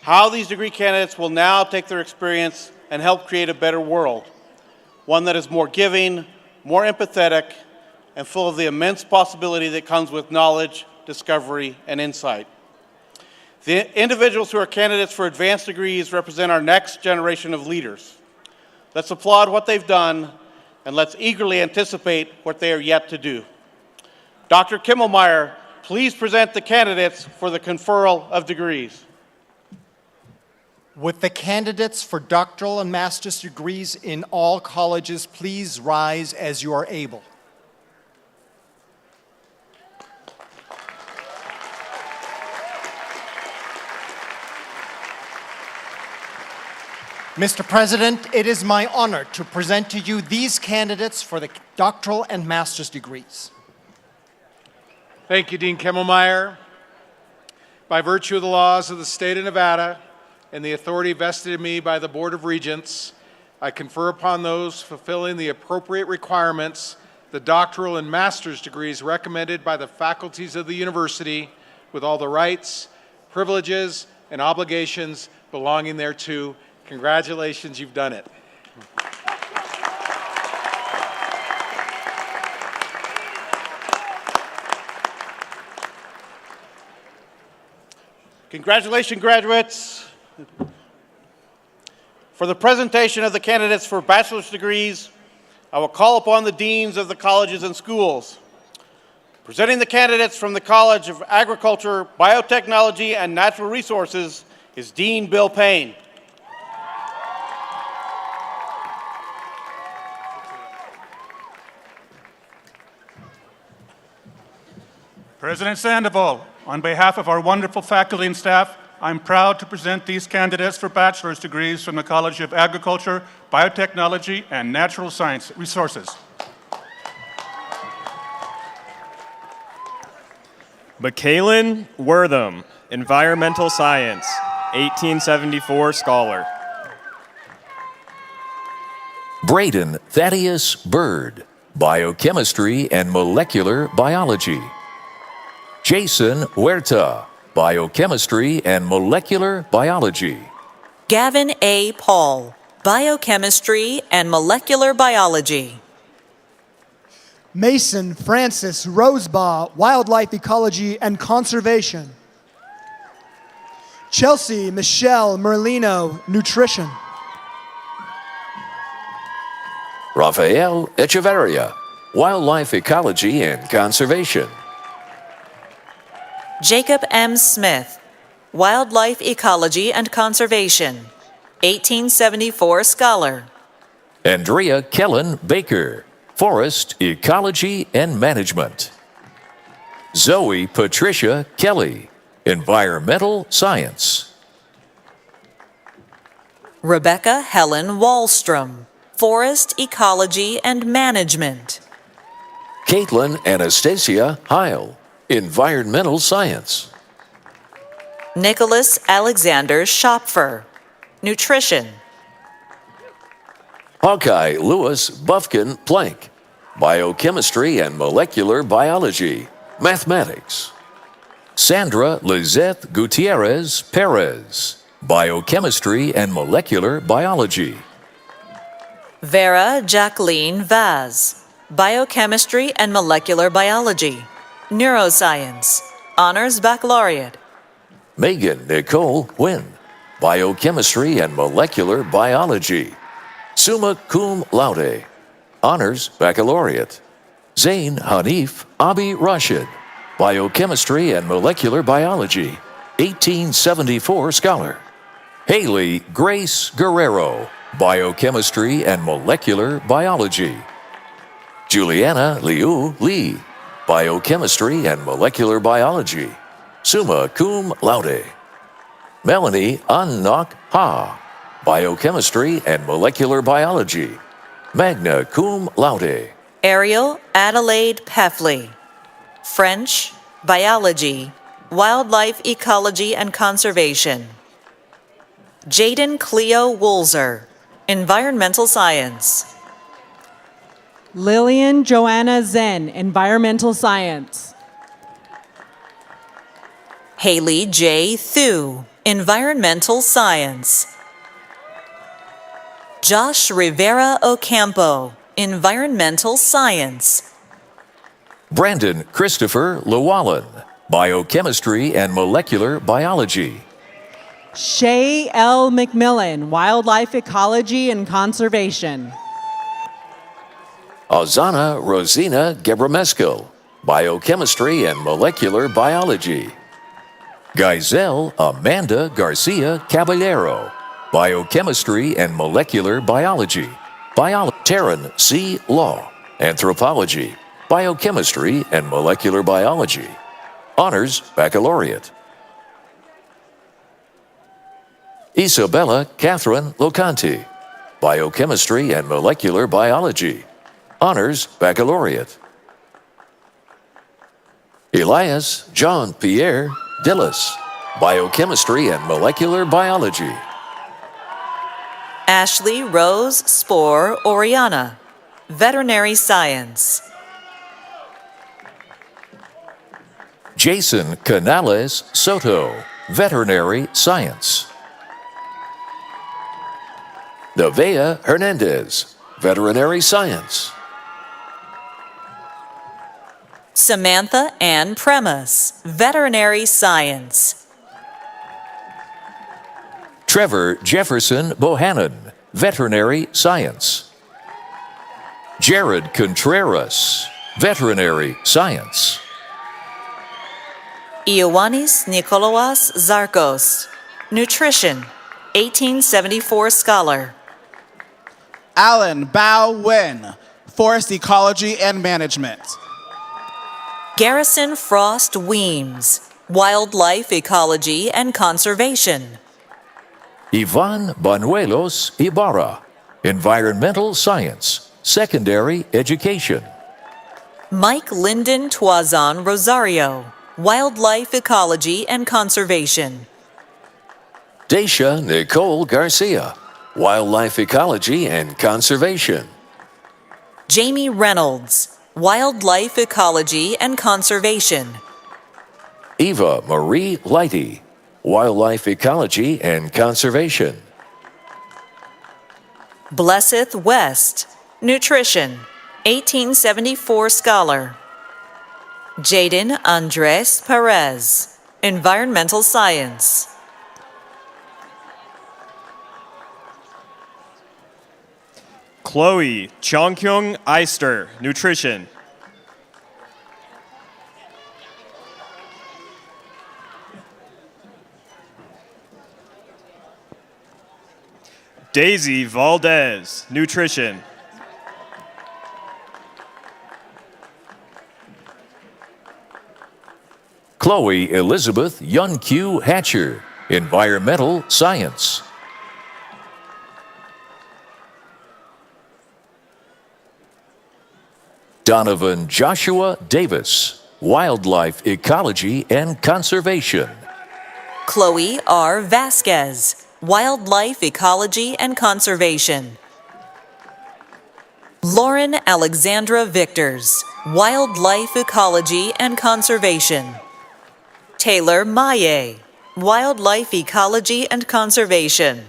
how these degree candidates will now take their experience and help create a better world, one that is more giving, more empathetic, and full of the immense possibility that comes with knowledge, discovery, and insight. The individuals who are candidates for advanced degrees represent our next generation of leaders. Let's applaud what they've done, and let's eagerly anticipate what they are yet to do. Dr. Kimmelmeyer, please present the candidates for the conferral of degrees. Would the candidates for doctoral and master's degrees in all colleges please rise as you are able? Mr. President, it is my honor to present to you these candidates for the doctoral and master's degrees. Thank you, Dean Kimmelmeyer. By virtue of the laws of the state of Nevada and the authority vested in me by the Board of Regents, I confer upon those fulfilling the appropriate requirements the doctoral and master's degrees recommended by the faculties of the university, with all the rights, privileges, and obligations belonging thereto. Congratulations, you've done it. Congratulations, graduates. For the presentation of the candidates for bachelor's degrees, I will call upon the deans of the colleges and schools. Presenting the candidates from the College of Agriculture, Biotechnology, and Natural Resources is Dean Bill Payne. President Sandoval, on behalf of our wonderful faculty and staff, I'm proud to present these candidates for bachelor's degrees from the College of Agriculture, Biotechnology, and Natural Science Resources. Michaelin Wortham, Environmental Science, 1874 scholar. Braden Thaddeus Bird, Biochemistry and Molecular Biology. Jason Huerta, Biochemistry and Molecular Biology. Gavin A. Paul, Biochemistry and Molecular Biology. Mason Francis Rosebaugh, Wildlife Ecology and Conservation. Chelsea Michelle Merlino, Nutrition. Rafael Echeverria, Wildlife Ecology and Conservation. Jacob M. Smith, Wildlife Ecology and Conservation, 1874 scholar. Andrea Kellen Baker, Forest Ecology and Management. Zoe Patricia Kelly, Environmental Science. Rebecca Helen Wallstrom, Forest Ecology and Management. Caitlin Anastasia Heil, Environmental Science. Nicholas Alexander Schopfer, Nutrition. Hawkeye Lewis Bufkin Plank, Biochemistry and Molecular Biology, Mathematics. Sandra Lizeth Gutierrez Perez, Biochemistry and Molecular Biology. Vera Jacqueline Vaz, Biochemistry and Molecular Biology, Neuroscience. Honors Baccalaureate. Megan Nicole Nguyen, Biochemistry and Molecular Biology, summa cum laude, Honors Baccalaureate. Zain Hanif Abi Rashid, Biochemistry and Molecular Biology, 1874 Scholar. Haley Grace Guerrero, Biochemistry and Molecular Biology. Juliana Liu Lee, Biochemistry and Molecular Biology, summa cum laude. Melanie Annok Ha, Biochemistry and Molecular Biology, magna cum laude. Ariel Adelaide Peffley, French, Biology, Wildlife Ecology and Conservation. Jaden Cleo Woolzer, Environmental Science. Lillian Joanna Zen, Environmental Science. Haley J. Thu, Environmental Science. Josh Rivera Ocampo, Environmental Science. Brandon Christopher Llewellyn, Biochemistry and Molecular Biology. Shay L. McMillan, Wildlife Ecology and Conservation. Azana Rosina Gebremeskel, Biochemistry and Molecular Biology. Gizelle Amanda Garcia Caballero, Biochemistry and Molecular Biology. Taryn C. Law, Anthropology, Biochemistry and Molecular Biology. Honors Baccalaureate. Isabella Catherine Locanti, Biochemistry and Molecular Biology. Honors Baccalaureate. Elias John Pierre Dillis, Biochemistry and Molecular Biology. Ashley Rose Spore Oriana, Veterinary Science. Jason Canales Soto, Veterinary Science. Nevaeh Hernandez, Veterinary Science. Samantha Ann Premis, Veterinary Science. Trevor Jefferson Bohannon, Veterinary Science. Jared Contreras, Veterinary Science. Ioannis Nikolaos Zarkos, Nutrition, 1874 Scholar. Alan Bao Wen, Forest Ecology and Management. Garrison Frost Weems, Wildlife Ecology and Conservation. Ivan Banuelos Ibarra, Environmental Science, Secondary Education. Mike Lyndon Tuazon Rosario, Wildlife Ecology and Conservation. Daisha Nicole Garcia, Wildlife Ecology and Conservation. Jamie Reynolds, Wildlife Ecology and Conservation. Eva Marie Lighty, Wildlife Ecology and Conservation. Blesseth West, Nutrition, 1874 Scholar. Jaden Andres Perez, Environmental Science. Chloe Chongkyung Eister, Nutrition. Daisy Valdez, Nutrition. Chloe Elizabeth Yun-Q Hatcher, Environmental Science. Donovan Joshua Davis, Wildlife Ecology and Conservation. Chloe R. Vasquez, Wildlife Ecology and Conservation. Lauren Alexandra Victors, Wildlife Ecology and Conservation. Taylor Maye, Wildlife Ecology and Conservation.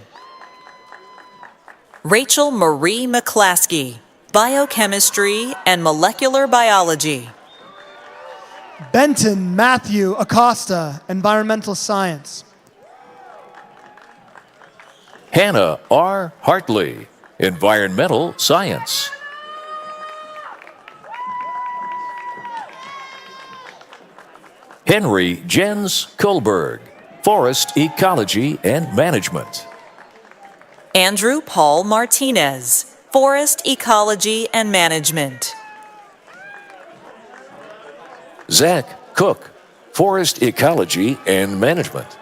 Rachel Marie McClaskey, Biochemistry and Molecular Biology. Benton Matthew Acosta, Environmental Science. Hannah R. Hartley, Environmental Science. Henry Jens Kohlberg, Forest Ecology and Management. Andrew Paul Martinez, Forest Ecology and Management. Zach Cook, Forest Ecology and Management.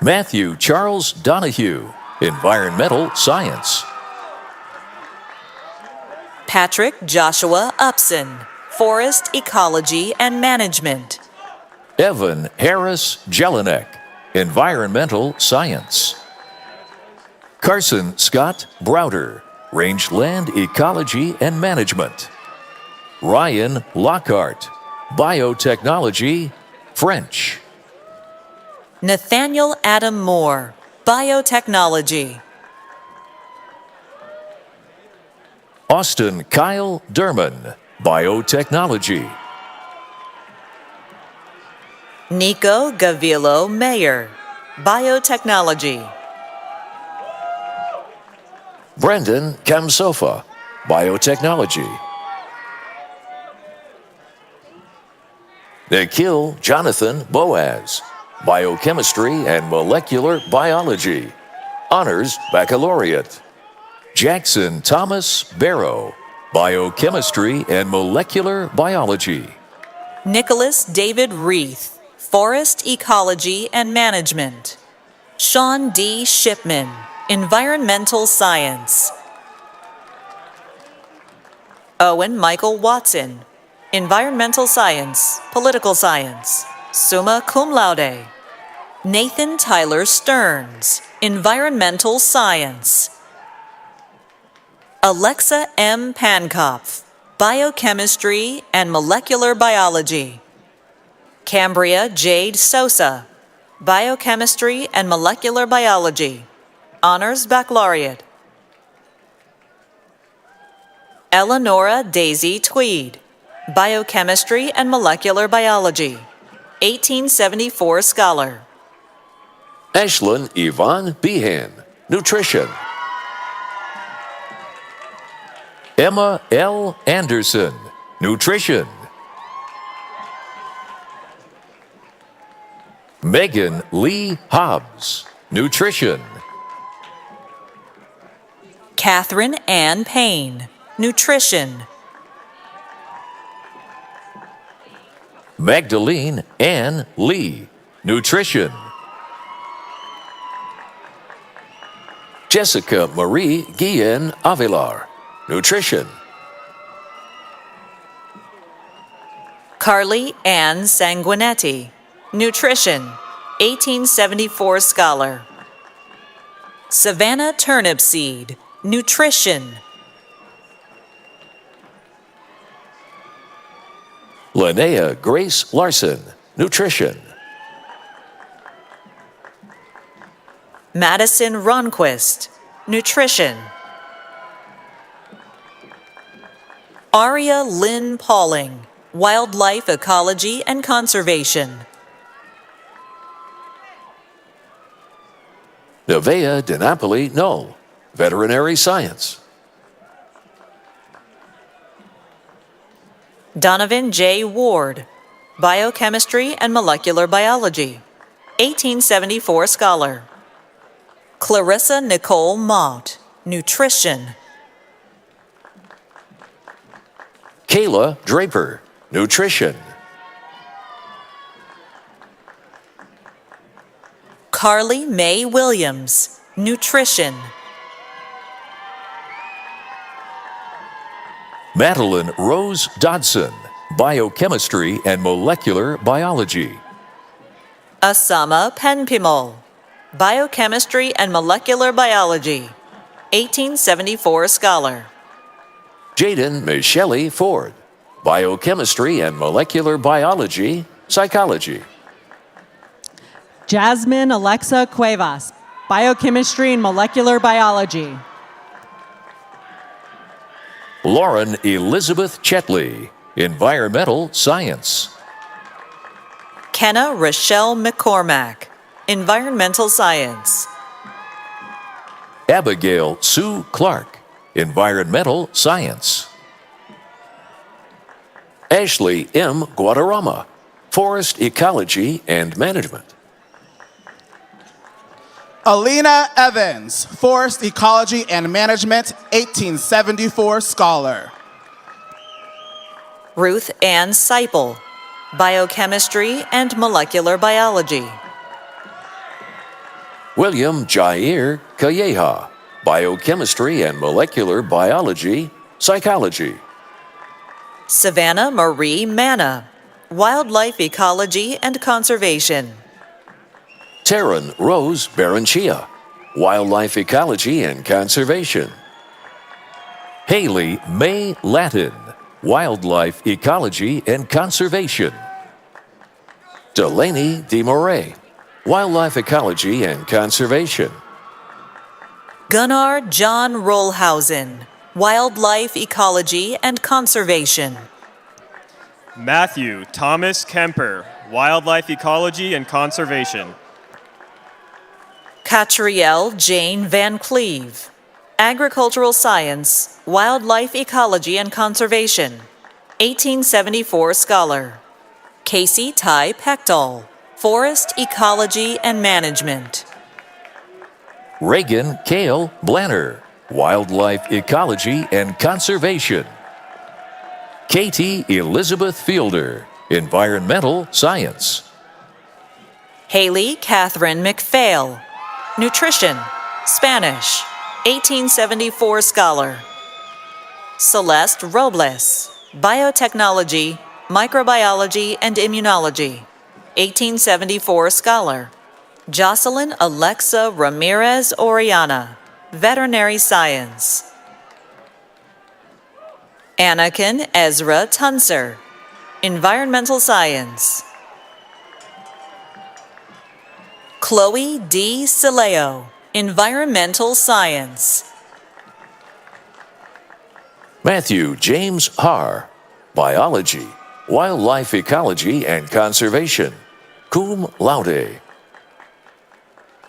Matthew Charles Donahue, Environmental Science. Patrick Joshua Upson, Forest Ecology and Management. Evan Harris Jelinek, Environmental Science. Carson Scott Browder, Rangeland Ecology and Management. Ryan Lockhart, Biotechnology, French. Nathaniel Adam Moore, Biotechnology. Austin Kyle Derman, Biotechnology. Nico Gavillo Mayer, Biotechnology. Brendan Kamsofa, Biotechnology. Nikhil Jonathan Boaz, Biochemistry and Molecular Biology, Honors Baccalaureate. Jackson Thomas Barrow, Biochemistry and Molecular Biology. Nicholas David Reith, Forest Ecology and Management. Sean D. Shipman, Environmental Science. Owen Michael Watson, Environmental Science, Political Science, summa cum laude. Nathan Tyler Stearns, Environmental Science. Alexa M. Pankopf, Biochemistry and Molecular Biology. Cambria Jade Sosa, Biochemistry and Molecular Biology, Honors Baccalaureate. Eleonora Daisy Tweed, Biochemistry and Molecular Biology, 1874 Scholar. Ashlyn Yvonne Behan, Nutrition. Emma L. Anderson, Nutrition. Megan Lee Hobbs, Nutrition. Catherine Ann Payne, Nutrition. Magdalene Ann Lee, Nutrition. Jessica Marie Guillen Avilar, Nutrition. Carly Ann Sanguinetti, Nutrition, 1874 Scholar. Savannah Turnipseed, Nutrition. Linnea Grace Larson, Nutrition. Madison Ronquist, Nutrition. Aria Lynn Pauling, Wildlife Ecology and Conservation. Nevaeh DiNapoli Knoll, Veterinary Science. Donovan J. Ward, Biochemistry and Molecular Biology, 1874 Scholar. Clarissa Nicole Mott, Nutrition. Kayla Draper, Nutrition. Carly Mae Williams, Nutrition. Madeline Rose Dodson, Biochemistry and Molecular Biology. Asama Penpimol, Biochemistry and Molecular Biology, 1874 Scholar. Jaden Michelle Ford, Biochemistry and Molecular Biology, Psychology. Jasmine Alexa Cuevas, Biochemistry and Molecular Biology. Lauren Elizabeth Chetley, Environmental Science. Kenna Rochelle McCormack, Environmental Science. Abigail Sue Clark, Environmental Science. Ashley M. Guadarrama, Forest Ecology and Management. Alina Evans, Forest Ecology and Management, 1874 scholar. Ruth Ann Seipel, Biochemistry and Molecular Biology. William Jair Calleja, Biochemistry and Molecular Biology, Psychology. Savannah Marie Manna, Wildlife Ecology and Conservation. Taryn Rose Baranchia, Wildlife Ecology and Conservation. Haley May Latin, Wildlife Ecology and Conservation. Delaney DeMoray, Wildlife Ecology and Conservation. Gunnar John Rollhausen, Wildlife Ecology and Conservation. Matthew Thomas Kemper, Wildlife Ecology and Conservation. Catrielle Jane Van Cleve, Agricultural Science, Wildlife Ecology and Conservation, 1874 scholar. Casey Ty Pechtel, Forest Ecology and Management. Reagan Kale Blanner, Wildlife Ecology and Conservation. Katie Elizabeth Fielder, Environmental Science. Haley Catherine McPhail, Nutrition, Spanish, 1874 scholar. Celeste Robles, Biotechnology, Microbiology and Immunology, 1874 scholar. Jocelyn Alexa Ramirez Oriana, Veterinary Science. Anakin Ezra Tunser, Environmental Science. Chloe D. Sileo, Environmental Science. Matthew James Haar, Biology, Wildlife Ecology and Conservation, cum laude.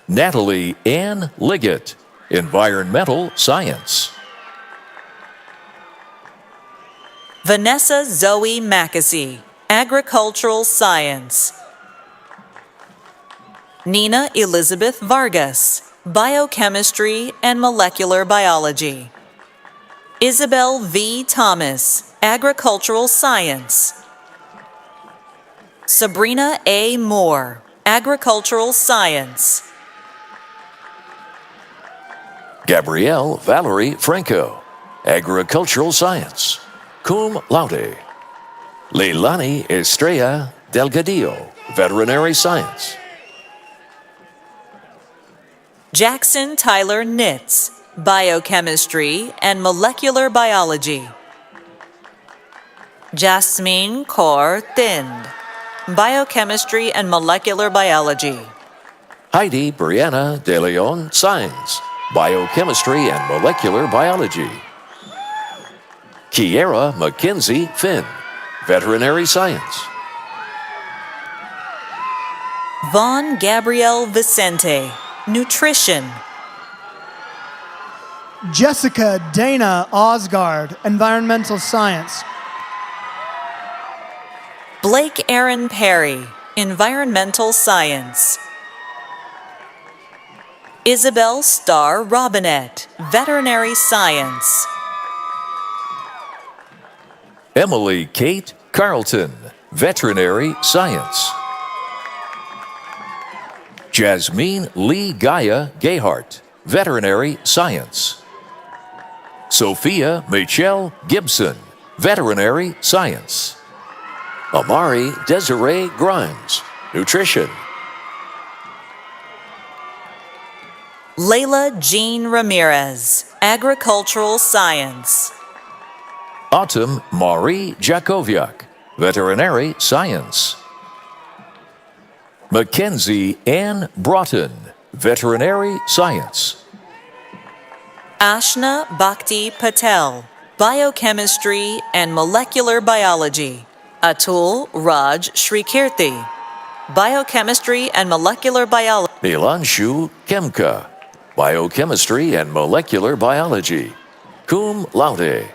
Natalie Ann Liggett, Environmental Science. Vanessa Zoe Mackesy, Agricultural Science. Nina Elizabeth Vargas, Biochemistry and Molecular Biology. Isabel V. Thomas, Agricultural Science. Sabrina A. Moore, Agricultural Science. Gabrielle Valerie Franco, Agricultural Science, cum laude. Leilani Estrella Delgadillo, Veterinary Science. Jackson Tyler Nitz, Biochemistry and Molecular Biology. Jasmine Kaur Thind, Biochemistry and Molecular Biology. Heidi Brianna De Leon Science, Biochemistry and Molecular Biology. Kiera Mackenzie Finn, Veterinary Science. Vaughn Gabrielle Vicente, Nutrition. Jessica Dana Osgard, Environmental Science. Blake Aaron Perry, Environmental Science. Isabel Starr Robinette, Veterinary Science. Emily Kate Carlton, Veterinary Science. Jasmine Lee Gaia Gayhart, Veterinary Science. Sophia Michelle Gibson, Veterinary Science. Amari Desiree Grimes, Nutrition. Layla Jean Ramirez, Agricultural Science. Autumn Marie Jakoviak, Veterinary Science. Mackenzie Ann Broughton, Veterinary Science. Ashna Bhakti Patel, Biochemistry and Molecular Biology, Atul Raj Shrikirti. Biochemistry and Molecular Biology. Nilanshu Kemka, Biochemistry and Molecular Biology, cum laude.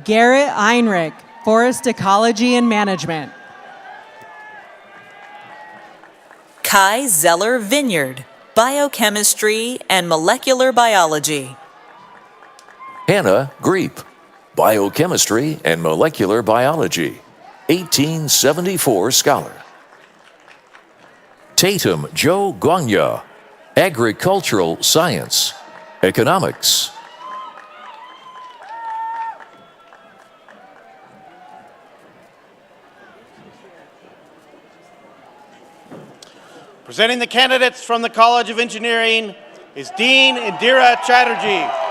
Garrett Einrich, Forest Ecology and Management. Kai Zeller Vineyard, Biochemistry and Molecular Biology. Hannah Greep, Biochemistry and Molecular Biology, 1874 scholar. Tatum Joe Gwanya, Agricultural Science, Economics. Presenting the candidates from the College of Engineering is Dean Indira Chatterjee.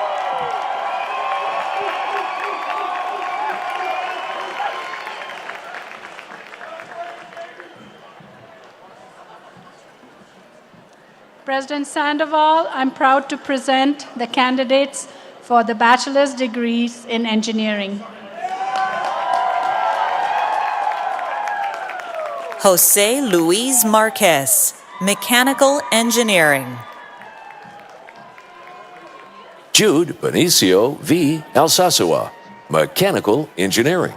President Sandoval, I'm proud to present the candidates for the bachelor's degrees in engineering. Jose Luis Marquez, Mechanical Engineering. Jude Benicio V. Alsasua, Mechanical Engineering.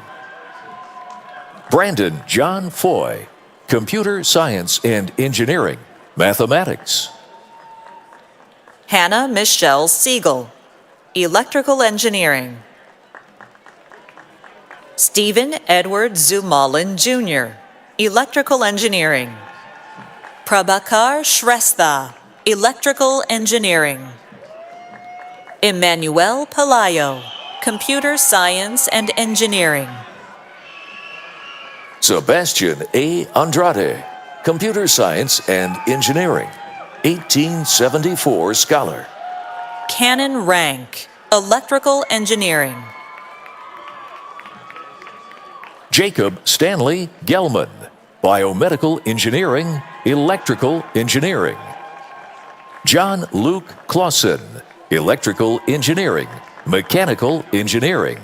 Brandon John Foy, Computer Science and Engineering, Mathematics. Hannah Michelle Siegel, Electrical Engineering. Stephen Edward Zumalin Jr., Electrical Engineering. Prabhakar Shrestha, Electrical Engineering. Emmanuel Palayo, Computer Science and Engineering. Sebastian A. Andrade, Computer Science and Engineering, 1874 scholar. Cannon Rank, Electrical Engineering. Jacob Stanley Gelman, Biomedical Engineering, Electrical Engineering. John Luke Clausen, Electrical Engineering, Mechanical Engineering.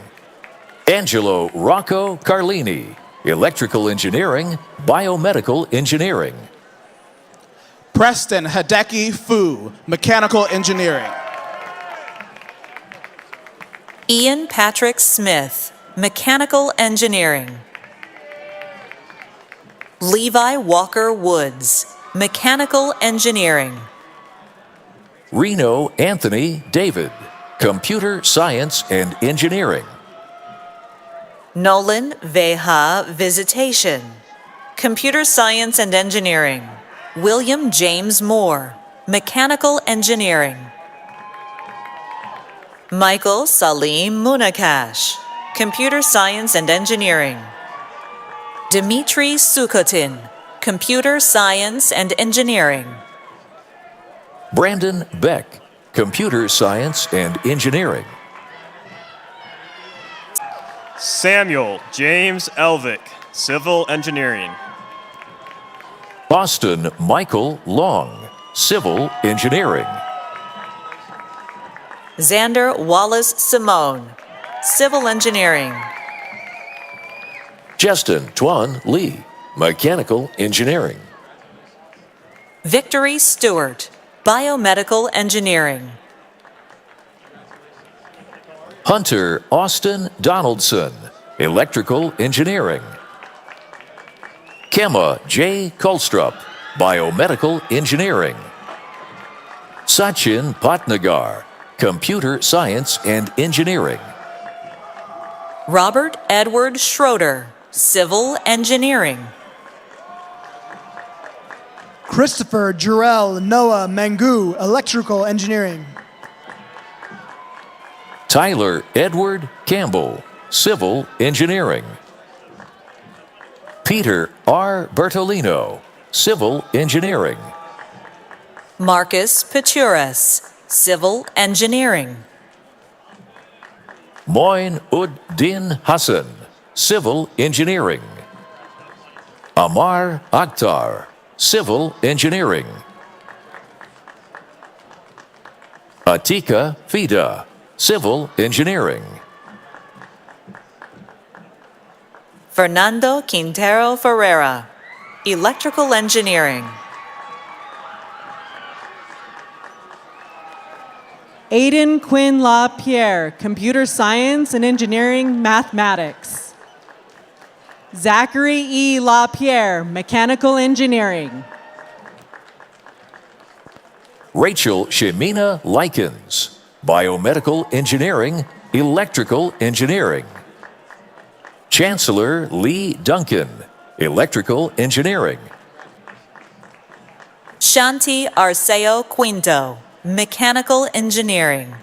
Angelo Rocco Carlini, Electrical Engineering, Biomedical Engineering. Preston Hideki Fu, Mechanical Engineering. Ian Patrick Smith, Mechanical Engineering. Levi Walker Woods, Mechanical Engineering. Reno Anthony David, Computer Science and Engineering. Nolan Veha Visitation, Computer Science and Engineering. William James Moore, Mechanical Engineering. Michael Salim Munakash, Computer Science and Engineering. Dmitry Sukhotin, Computer Science and Engineering. Brandon Beck, Computer Science and Engineering. Samuel James Elvick, Civil Engineering. Boston Michael Long, Civil Engineering. Xander Wallace Simone, Civil Engineering. Justin Tuan Lee, Mechanical Engineering. Victory Stewart, Biomedical Engineering. Hunter Austin Donaldson, Electrical Engineering. Kemma J. Kolstrup, Biomedical Engineering. Sachin Patnagar, Computer Science and Engineering. Robert Edward Schroeder, Civil Engineering. Christopher Jurel Noah Mangu, Electrical Engineering. Tyler Edward Campbell, Civil Engineering. Peter R. Bertolino, Civil Engineering. Marcus Peturas, Civil Engineering. Moin Ud Din Hassan, Civil Engineering. Amar Akhtar, Civil Engineering. Atika Fida, Civil Engineering. Fernando Quintero Ferreira, Electrical Engineering. Aiden Quinn LaPierre, Computer Science and Engineering Mathematics. Zachary E. LaPierre, Mechanical Engineering. Rachel Shemina Likens, Biomedical Engineering, Electrical Engineering. Chancellor Lee Duncan, Electrical Engineering. Shanti Arceo Quinto, Mechanical Engineering.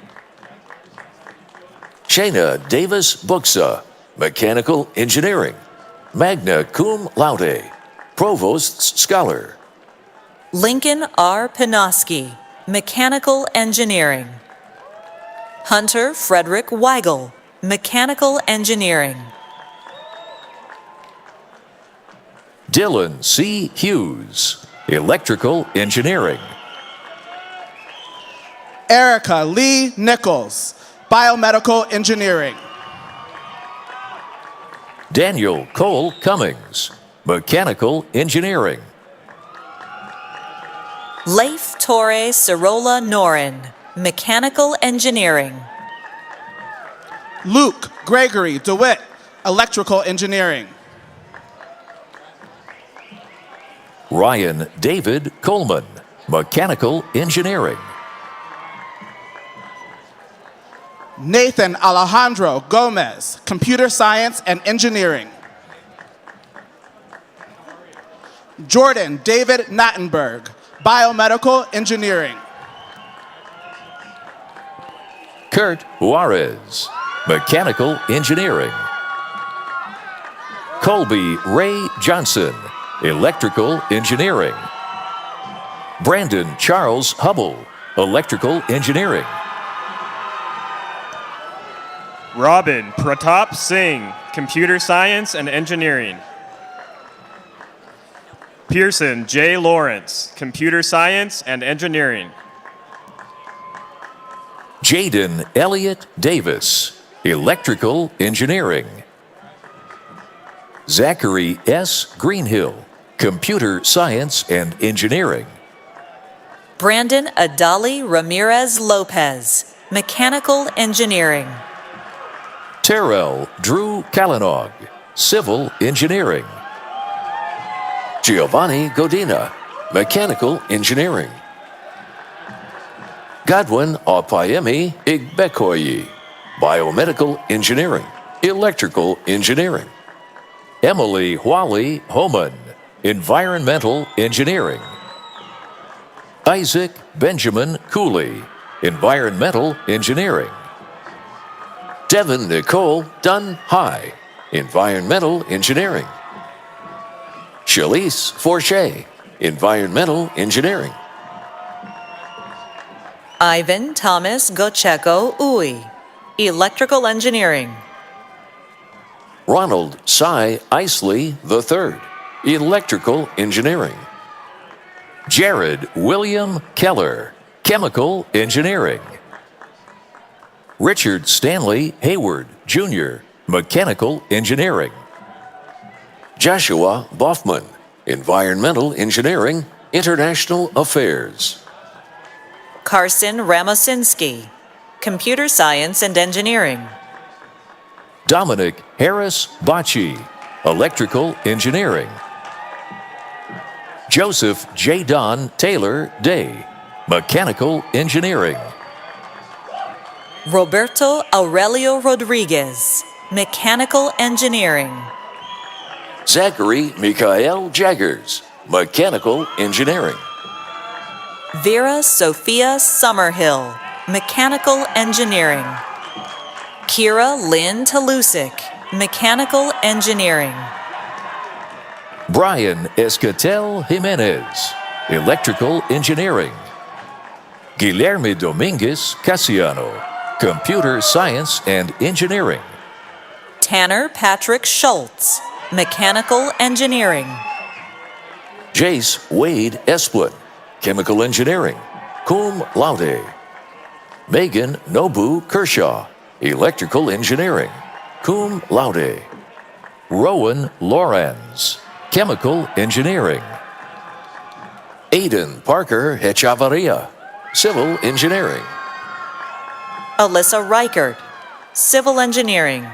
Shayna Davis Buxa, Mechanical Engineering. Magna Cum Laude, Provost's Scholar. Lincoln R. Pinoski, Mechanical Engineering. Hunter Frederick Weigel, Mechanical Engineering. Dylan C. Hughes, Electrical Engineering. Erica Lee Nichols, Biomedical Engineering. Daniel Cole Cummings, Mechanical Engineering. Leif Torre Cirola Norin, Mechanical Engineering. Luke Gregory DeWitt, Electrical Engineering. Ryan David Coleman, Mechanical Engineering. Nathan Alejandro Gomez, Computer Science and Engineering. Jordan David Nattenberg, Biomedical Engineering. Kurt Juarez, Mechanical Engineering. Colby Ray Johnson, Electrical Engineering. Brandon Charles Hubble, Electrical Engineering. Robin Pratap Singh, Computer Science and Engineering. Pearson J. Lawrence, Computer Science and Engineering. Jaden Elliott Davis, Electrical Engineering. Zachary S. Greenhill, Computer Science and Engineering. Brandon Adali Ramirez Lopez, Mechanical Engineering. Terrell Drew Kalanog, Civil Engineering. Giovanni Godina, Mechanical Engineering. Godwin Opayemi Igbekoyi, Biomedical Engineering, Electrical Engineering. Emily Huali Homan, Environmental Engineering. Isaac Benjamin Cooley, Environmental Engineering. Devin Nicole Dunn High, Environmental Engineering. Shalise Forche, Environmental Engineering. Ivan Thomas Gocheco Ui, Electrical Engineering. Ronald Cy Isley III, Electrical Engineering. Jared William Keller, Chemical Engineering. Richard Stanley Hayward, Jr., Mechanical Engineering. Joshua Boffman, Environmental Engineering, International Affairs. Carson Ramosinski, Computer Science and Engineering. Dominic Harris Bocci, Electrical Engineering. Joseph J. Don Taylor Day, Mechanical Engineering. Roberto Aurelio Rodriguez, Mechanical Engineering. Zachary Mikael Jaggers, Mechanical Engineering. Vera Sophia Summerhill, Mechanical Engineering. Kira Lynn Talusik, Mechanical Engineering. Brian Escatel Jimenez, Electrical Engineering. Guilherme Dominguez Cassiano, Computer Science and Engineering. Tanner Patrick Schultz, Mechanical Engineering. Jace Wade Esplin, Chemical Engineering, Cum Laude. Megan Nobu Kershaw, Electrical Engineering, cum laude. Rowan Lorenz, Chemical Engineering. Aiden Parker Hechavarria, Civil Engineering. Alyssa Reichert, Civil Engineering.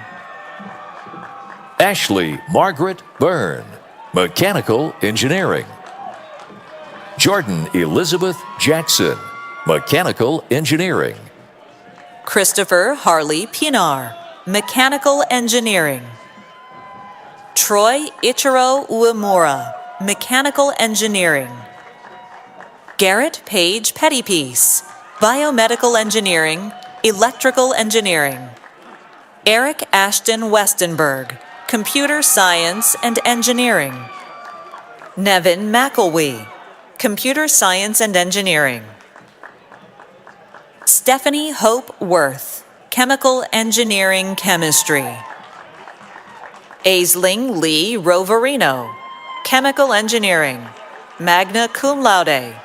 Ashley Margaret Byrne, Mechanical Engineering. Jordan Elizabeth Jackson, Mechanical Engineering. Christopher Harley Pinar, Mechanical Engineering. Troy Ichiro Uemura, Mechanical Engineering. Garrett Page Pettypiece, Biomedical Engineering, Electrical Engineering. Eric Ashton Westenberg, Computer Science and Engineering. Nevin McElwee, Computer Science and Engineering. Stephanie Hope Worth, Chemical Engineering Chemistry. Aisling Lee Roverino, Chemical Engineering, magna cum laude.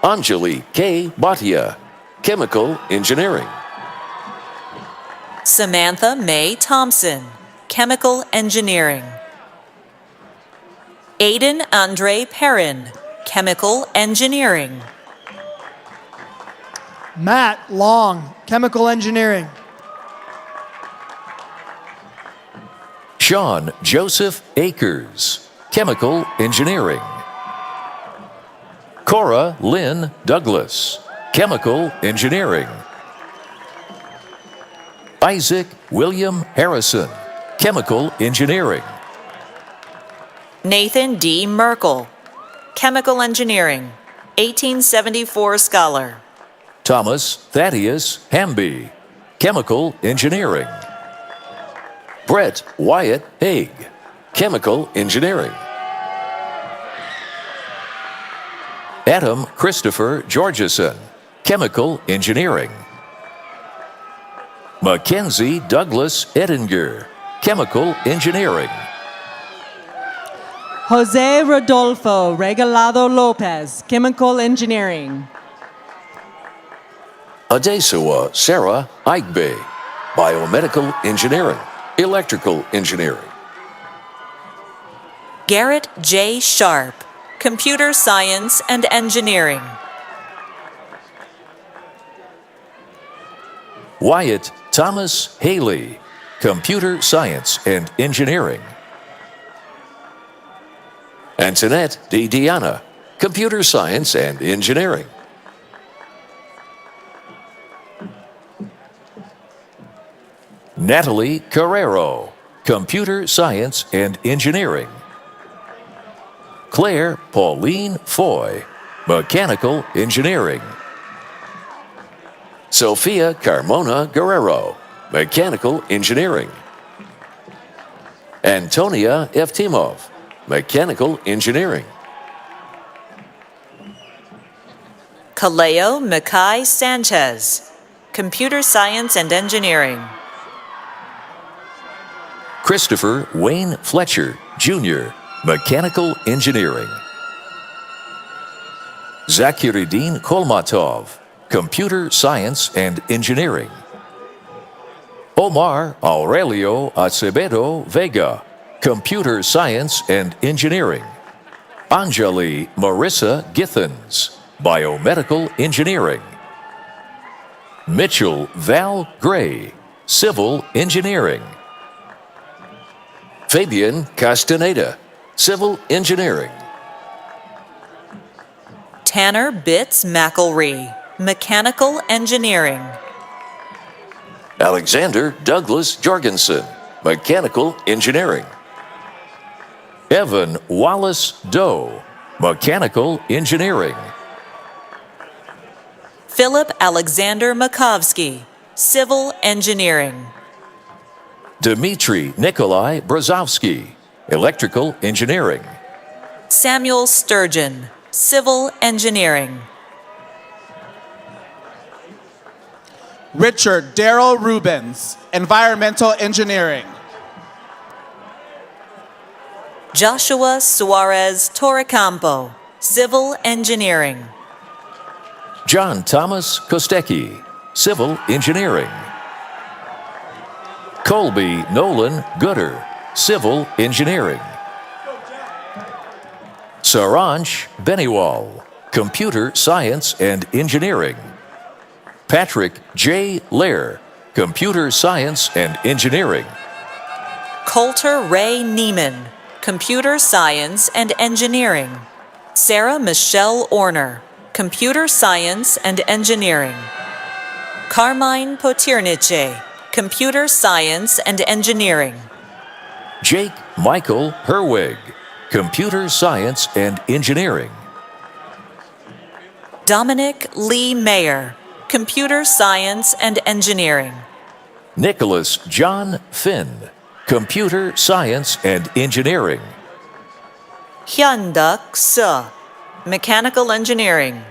Anjali K. Bhatia, Chemical Engineering. Samantha Mae Thompson, Chemical Engineering. Aiden Andre Perrin, Chemical Engineering. Matt Long, Chemical Engineering. Sean Joseph Akers, Chemical Engineering. Cora Lynn Douglas, Chemical Engineering. Isaac William Harrison, Chemical Engineering. Nathan D. Merkel, Chemical Engineering, 1874 Scholar. Thomas Thaddeus Hamby, Chemical Engineering. Brett Wyatt Haig, Chemical Engineering. Adam Christopher Georgeson, Chemical Engineering. Mackenzie Douglas Edinger, Chemical Engineering. Jose Rodolfo Regalado Lopez, Chemical Engineering. Adesawa Sarah Igbe, Biomedical Engineering, Electrical Engineering. Garrett J. Sharp, Computer Science and Engineering. Wyatt Thomas Haley, Computer Science and Engineering. Antoinette D. Diana, Computer Science and Engineering. Natalie Carrero, Computer Science and Engineering. Claire Pauline Foy, Mechanical Engineering. Sophia Carmona Guerrero, Mechanical Engineering. Antonia Eftimov, Mechanical Engineering. Kaleo Makai Sanchez, Computer Science and Engineering. Christopher Wayne Fletcher, Jr., Mechanical Engineering. Zakiruddin Kolmatov, Computer Science and Engineering. Omar Aurelio Acevedo Vega, Computer Science and Engineering. Anjali Marissa Githens, Biomedical Engineering. Mitchell Val Gray, Civil Engineering. Fabian Castaneda, Civil Engineering. Tanner Bitts McElree, Mechanical Engineering. Alexander Douglas Jorgensen, Mechanical Engineering. Evan Wallace Doe, Mechanical Engineering. Philip Alexander Makovsky, Civil Engineering. Dmitry Nikolai Brzozowski, Electrical Engineering. Samuel Sturgeon, Civil Engineering. Richard Darrell Rubens, Environmental Engineering. Joshua Suarez Torrecampo, Civil Engineering. John Thomas Kostecki, Civil Engineering. Colby Nolan Gooder, Civil Engineering. Saransh Beniwal, Computer Science and Engineering. Patrick J. Lair, Computer Science and Engineering. Coulter Ray Neiman, Computer Science and Engineering. Sarah Michelle Orner, Computer Science and Engineering. Carmine Potirnice, Computer Science and Engineering. Jake Michael Herwig, Computer Science and Engineering. Dominic Lee Mayer, Computer Science and Engineering. Nicholas John Finn, Computer Science and Engineering. Hyunduk Suh, Mechanical Engineering.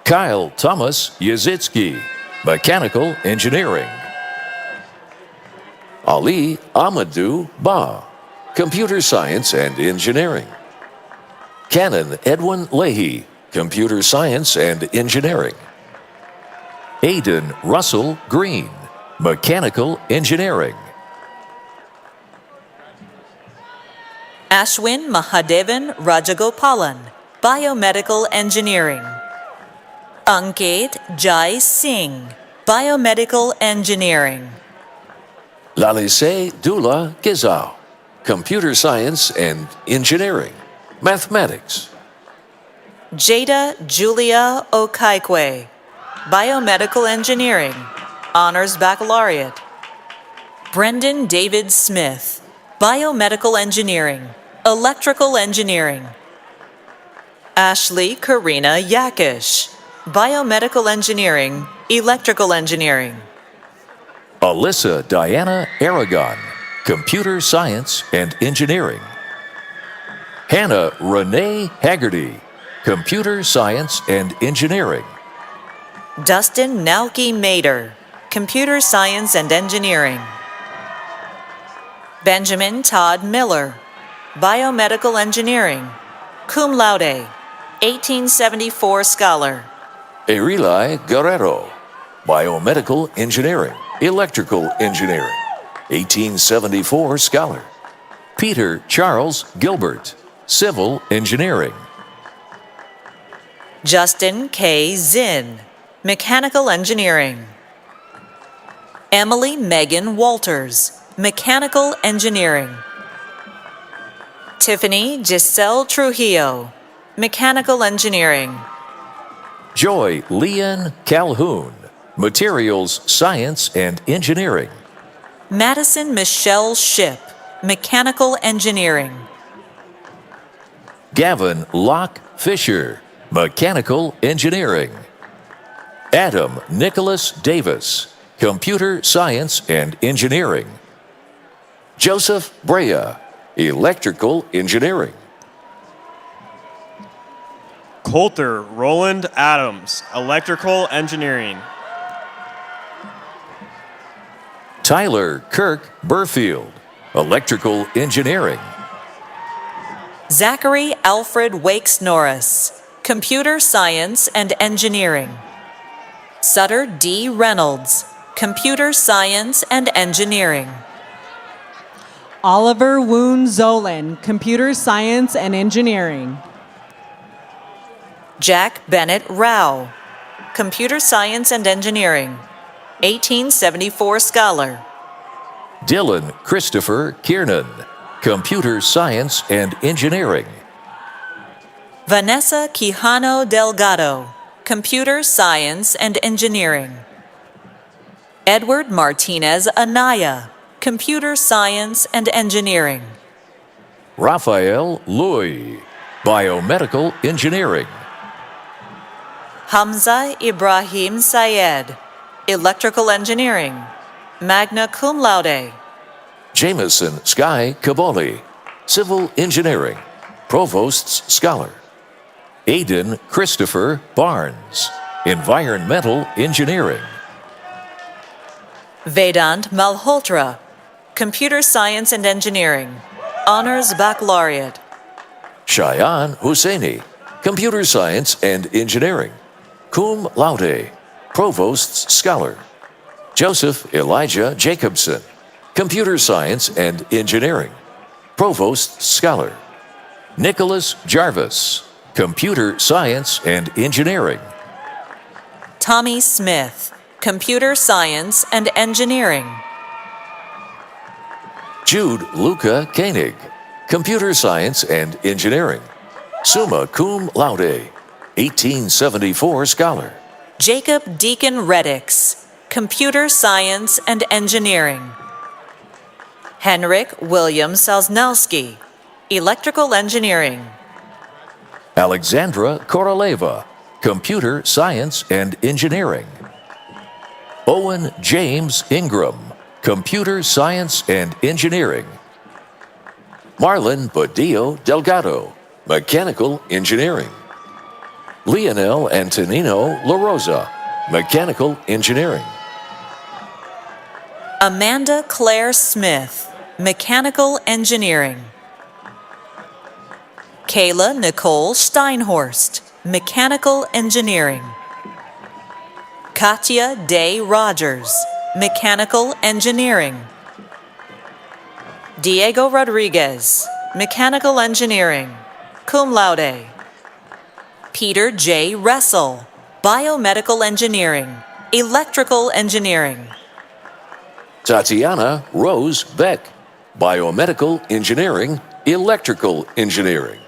Kyle Thomas Yazitsky, Mechanical Engineering. Ali Amadou Ba, Computer Science and Engineering. Canon Edwin Leahy, Computer Science and Engineering. Aidan Russell Green, Mechanical Engineering. Ashwin Mahadevan Rajagopalan, Biomedical Engineering. Ankit Jai Singh, Biomedical Engineering. Lalisay Dula Gizao, Computer Science and Engineering. Mathematics. Jada Julia Okaikwe, Biomedical Engineering, Honors Baccalaureate. Brendan David Smith, Biomedical Engineering, Electrical Engineering. Ashley Karina Yakish, Biomedical Engineering, Electrical Engineering. Alyssa Diana Aragon, Computer Science and Engineering. Hannah Renee Haggerty, Computer Science and Engineering. Dustin Nauki Mader, Computer Science and Engineering. Benjamin Todd Miller, Biomedical Engineering, cum laude, 1874 Scholar. Erilai Guerrero, Biomedical Engineering, Electrical Engineering, 1874 Scholar. Peter Charles Gilbert, Civil Engineering. Justin K. Zinn, Mechanical Engineering. Emily Megan Walters, Mechanical Engineering. Tiffany Giselle Trujillo, Mechanical Engineering. Joy Leanne Calhoun, Materials Science and Engineering. Madison Michelle Ship, Mechanical Engineering. Gavin Locke Fisher, Mechanical Engineering. Adam Nicholas Davis, Computer Science and Engineering. Joseph Brea, Electrical Engineering. Coulter Roland Adams, Electrical Engineering. Tyler Kirk Burfield, Electrical Engineering. Zachary Alfred Wakes Norris, Computer Science and Engineering. Sutter D. Reynolds, Computer Science and Engineering. Oliver Woon Zolan, Computer Science and Engineering. Jack Bennett Rao, Computer Science and Engineering, 1874 Scholar. Dylan Christopher Kiernan, Computer Science and Engineering. Vanessa Quijano Delgado, Computer Science and Engineering. Edward Martinez Anaya, Computer Science and Engineering. Raphael Louis, Biomedical Engineering. Hamza Ibrahim Syed, Electrical Engineering, magna cum laude. Jameson Sky Caboli, Civil Engineering, Provost's Scholar. Aidan Christopher Barnes, Environmental Engineering. Vedant Malhotra, Computer Science and Engineering, Honors Baccalaureate. Cheyenne Husseini, Computer Science and Engineering, cum laude. Provost's Scholar. Joseph Elijah Jacobson, Computer Science and Engineering, Provost Scholar. Nicholas Jarvis, Computer Science and Engineering. Tommy Smith, Computer Science and Engineering. Jude Luca Koenig, Computer Science and Engineering, summa cum laude, 1874 Scholar. Jacob Deacon Reddix, Computer Science and Engineering. Henrik William Sosnowski, Electrical Engineering. Alexandra Koroleva, Computer Science and Engineering. Owen James Ingram, Computer Science and Engineering. Marlon Badillo Delgado, Mechanical Engineering. Leonel Antonino La Rosa, Mechanical Engineering. Amanda Claire Smith, Mechanical Engineering. Kayla Nicole Steinhorst, Mechanical Engineering. Katya Day Rogers, Mechanical Engineering. Diego Rodriguez, Mechanical Engineering, cum laude. Peter J. Ressel, Biomedical Engineering, Electrical Engineering. Tatiana Rose Beck, Biomedical Engineering, Electrical Engineering.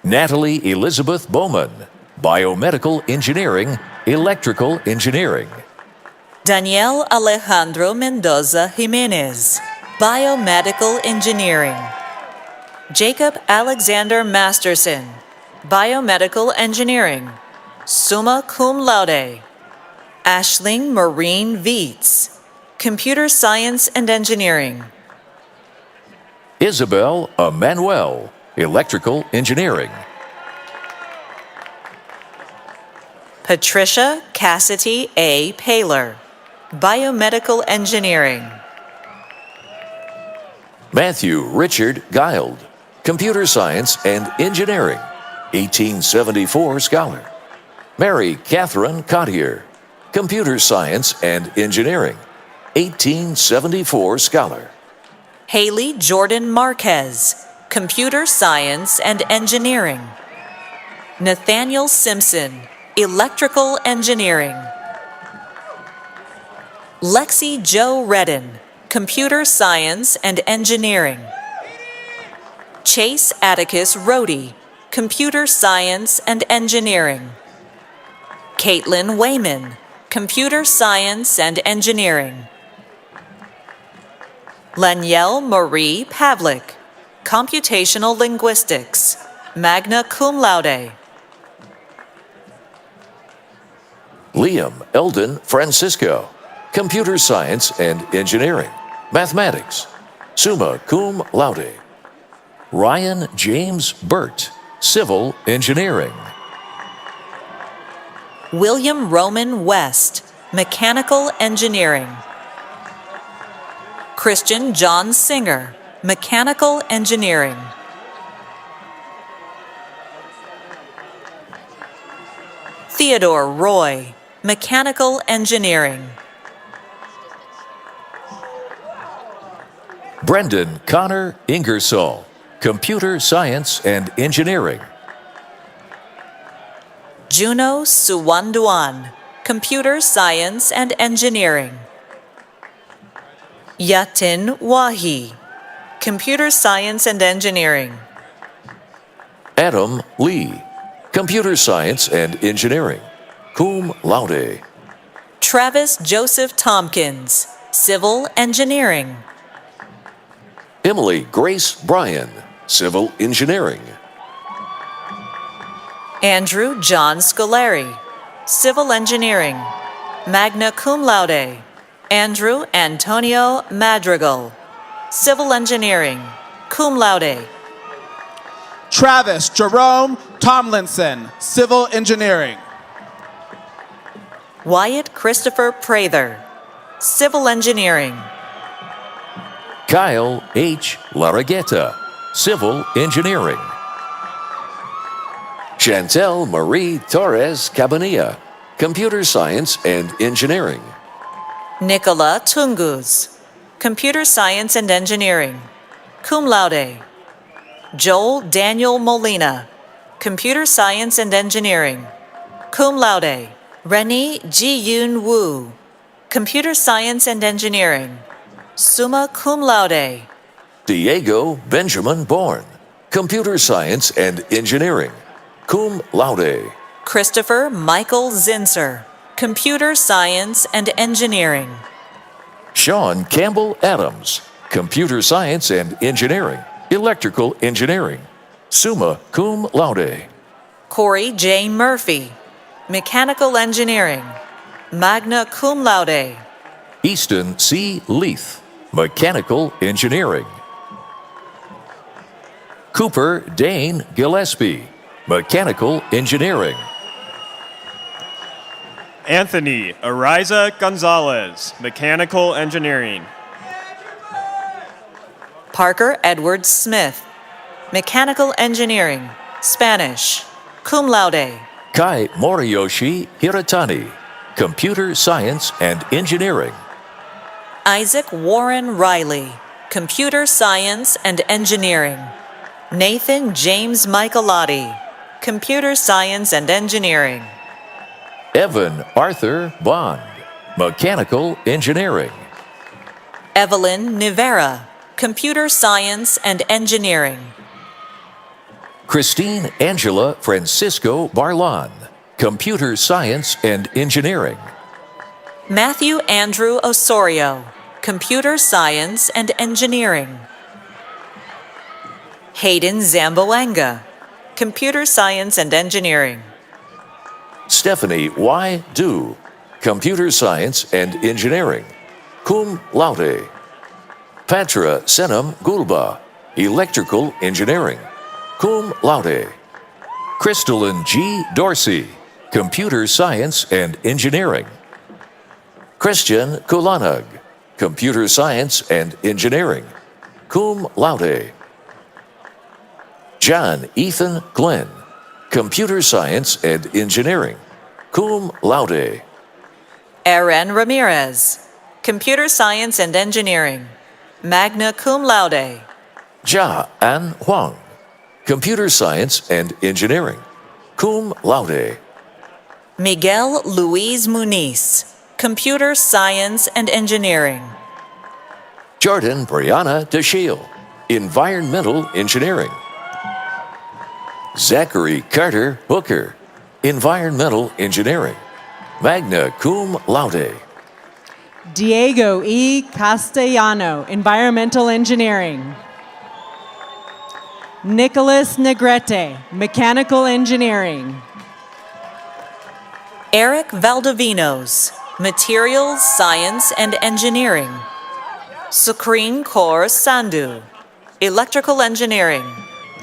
Natalie Elizabeth Bowman, Biomedical Engineering, Electrical Engineering. Daniel Alejandro Mendoza Jimenez, Biomedical Engineering. Jacob Alexander Masterson, Biomedical Engineering, summa cum laude. Ashling Maureen Vietz, Computer Science and Engineering. Isabel Emanuel, Electrical Engineering. Patricia Cassidy A. Paler, Biomedical Engineering. Matthew Richard Guild, Computer Science and Engineering, 1874 Scholar. Mary Catherine Cottier, Computer Science and Engineering, 1874 Scholar. Haley Jordan Marquez, Computer Science and Engineering. Nathaniel Simpson, Electrical Engineering. Lexi Jo Redden, Computer Science and Engineering. Chase Atticus Rohde, Computer Science and Engineering. Caitlin Wayman, Computer Science and Engineering. Lanielle Marie Pavlik, Computational Linguistics, magna cum laude. Liam Eldon Francisco, Computer Science and Engineering, Mathematics, summa cum laude. Ryan James Burt, Civil Engineering. William Roman West, Mechanical Engineering. Christian John Singer, Mechanical Engineering. Theodore Roy, Mechanical Engineering. Brendan Connor Ingersoll, Computer Science and Engineering. Juno Suwanduan, Computer Science and Engineering. Yatin Wahi, Computer Science and Engineering. Adam Lee, Computer Science and Engineering, cum laude. Travis Joseph Tompkins, Civil Engineering. Emily Grace Bryan, Civil Engineering. Andrew John Scolari, Civil Engineering, magna cum laude. Andrew Antonio Madrigal, Civil Engineering, cum laude. Travis Jerome Tomlinson, Civil Engineering. Wyatt Christopher Prather, Civil Engineering. Kyle H. Larragueta, Civil Engineering. Chantel Marie Torres Cabanilla, Computer Science and Engineering. Nicola Tungus, Computer Science and Engineering, cum laude. Joel Daniel Molina, Computer Science and Engineering, cum laude. Rennie Ji-Yoon Woo, Computer Science and Engineering, summa cum laude. Diego Benjamin Bourne, Computer Science and Engineering, cum laude. Christopher Michael Zinser, Computer Science and Engineering. Sean Campbell Adams, Computer Science and Engineering, Electrical Engineering, summa cum laude. Corey J. Murphy, Mechanical Engineering, magna cum laude. Easton C. Leith, Mechanical Engineering. Cooper Dane Gillespie, Mechanical Engineering. Anthony Ariza Gonzalez, Mechanical Engineering. Parker Edward Smith, Mechanical Engineering, Spanish, cum laude. Kai Moriyoshi Hiratani, Computer Science and Engineering. Isaac Warren Riley, Computer Science and Engineering. Nathan James Michelotti, Computer Science and Engineering. Evan Arthur Bond, Mechanical Engineering. Evelyn Nivera, Computer Science and Engineering. Christine Angela Francisco Barlan, Computer Science and Engineering. Matthew Andrew Osorio, Computer Science and Engineering. Hayden Zamboanga, Computer Science and Engineering. Stephanie Y. Du, Computer Science and Engineering, cum laude. Patra Senam Gulba, Electrical Engineering, cum laude. Crystalline G. Dorsey, Computer Science and Engineering. Christian Kulanag, Computer Science and Engineering, cum laude. John Ethan Glenn, Computer Science and Engineering, cum laude. Aaron Ramirez, Computer Science and Engineering, magna cum laude. Jia An Huang, Computer Science and Engineering, cum laude. Miguel Luis Muniz, Computer Science and Engineering. Jordan Brianna DeShiel, Environmental Engineering. Zachary Carter Hooker, Environmental Engineering, magna cum laude. Diego E. Castellano, Environmental Engineering. Nicholas Negrete, Mechanical Engineering. Eric Valdovinos, Materials Science and Engineering. Sukreen Kaur Sandhu, Electrical Engineering,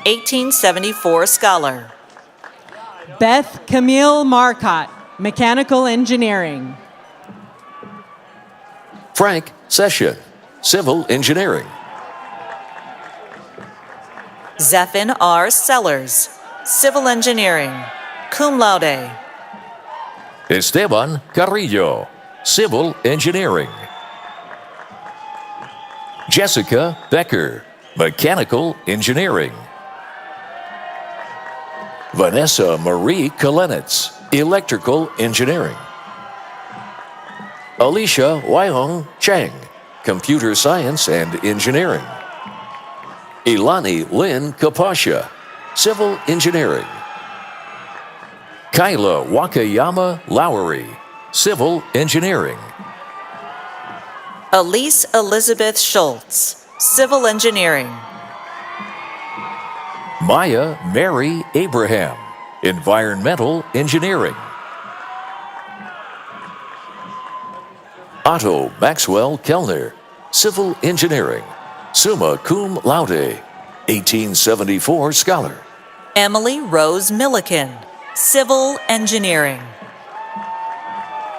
1874 scholar. Beth Camille Marcotte, Mechanical Engineering. Frank Session, Civil Engineering. Zephin R. Sellers, Civil Engineering, cum laude. Esteban Carrillo, Civil Engineering. Jessica Becker, Mechanical Engineering. Vanessa Marie Kalenitz, Electrical Engineering. Alicia Wyong Chang, Computer Science and Engineering. Ilani Lynn Kapasha, Civil Engineering. Kyla Wakayama Lowry, Civil Engineering. Elise Elizabeth Schultz, Civil Engineering. Maya Mary Abraham, Environmental Engineering. Otto Maxwell Kellner, Civil Engineering, summa cum laude, 1874 scholar. Emily Rose Milliken, Civil Engineering.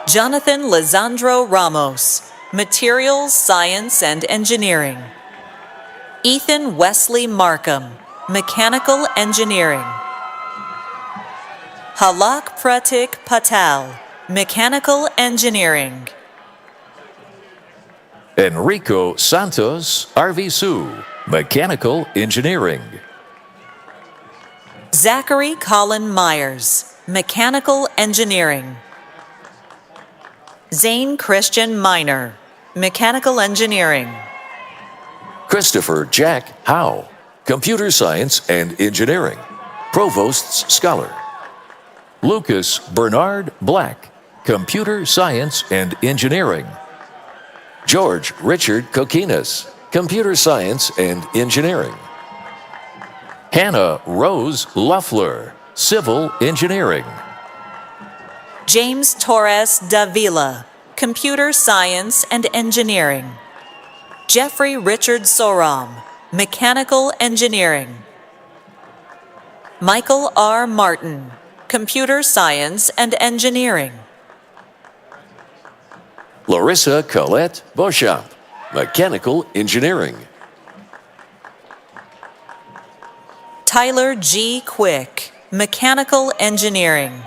Jonathan Lisandro Ramos, Materials Science and Engineering. Ethan Wesley Markham, Mechanical Engineering. Halak Pratik Patel, Mechanical Engineering. Enrico Santos Arvizu, Mechanical Engineering. Zachary Colin Myers, Mechanical Engineering. Zane Christian Miner, Mechanical Engineering. Christopher Jack Howe, Computer Science and Engineering, Provost's Scholar. Lucas Bernard Black, Computer Science and Engineering. George Richard Coquinas, Computer Science and Engineering. Hannah Rose Luffler, Civil Engineering. James Torres Davila, Computer Science and Engineering. Jeffrey Richard Soram, Mechanical Engineering. Michael R. Martin, Computer Science and Engineering. Larissa Colette Beauchamp, Mechanical Engineering. Tyler G. Quick, Mechanical Engineering.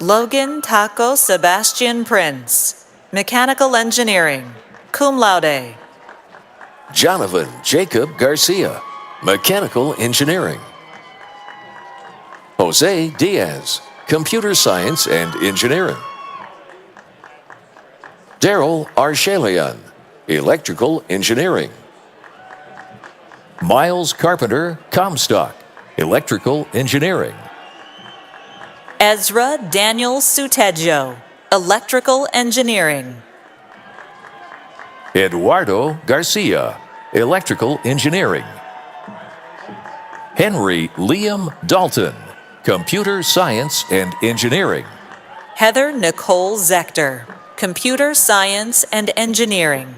Logan Taco Sebastian Prince, Mechanical Engineering, cum laude. Jonathan Jacob Garcia, Mechanical Engineering. Jose Diaz, Computer Science and Engineering. Daryl Arshalian, Electrical Engineering. Miles Carpenter Comstock, Electrical Engineering. Ezra Daniel Sutejo, Electrical Engineering. Eduardo Garcia, Electrical Engineering. Henry Liam Dalton, Computer Science and Engineering. Heather Nicole Zechter, Computer Science and Engineering.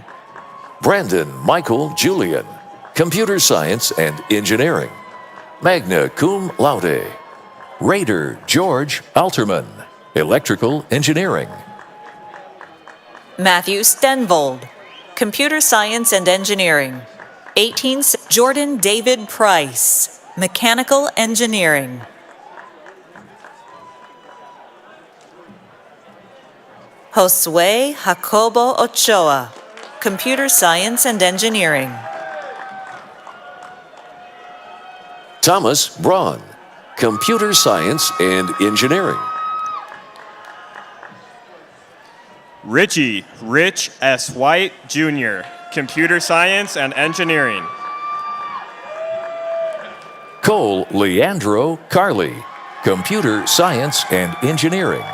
Brandon Michael Julian, Computer Science and Engineering. Magna Cum Laude. Raider George Alterman, Electrical Engineering. Matthew Stenvold, Computer Science and Engineering. Jordan David Price, Mechanical Engineering. Josue Jacobo Ochoa, Computer Science and Engineering. Thomas Braun, Computer Science and Engineering. Richie Rich S. White, Jr., Computer Science and Engineering. Cole Leandro Carley, Computer Science and Engineering.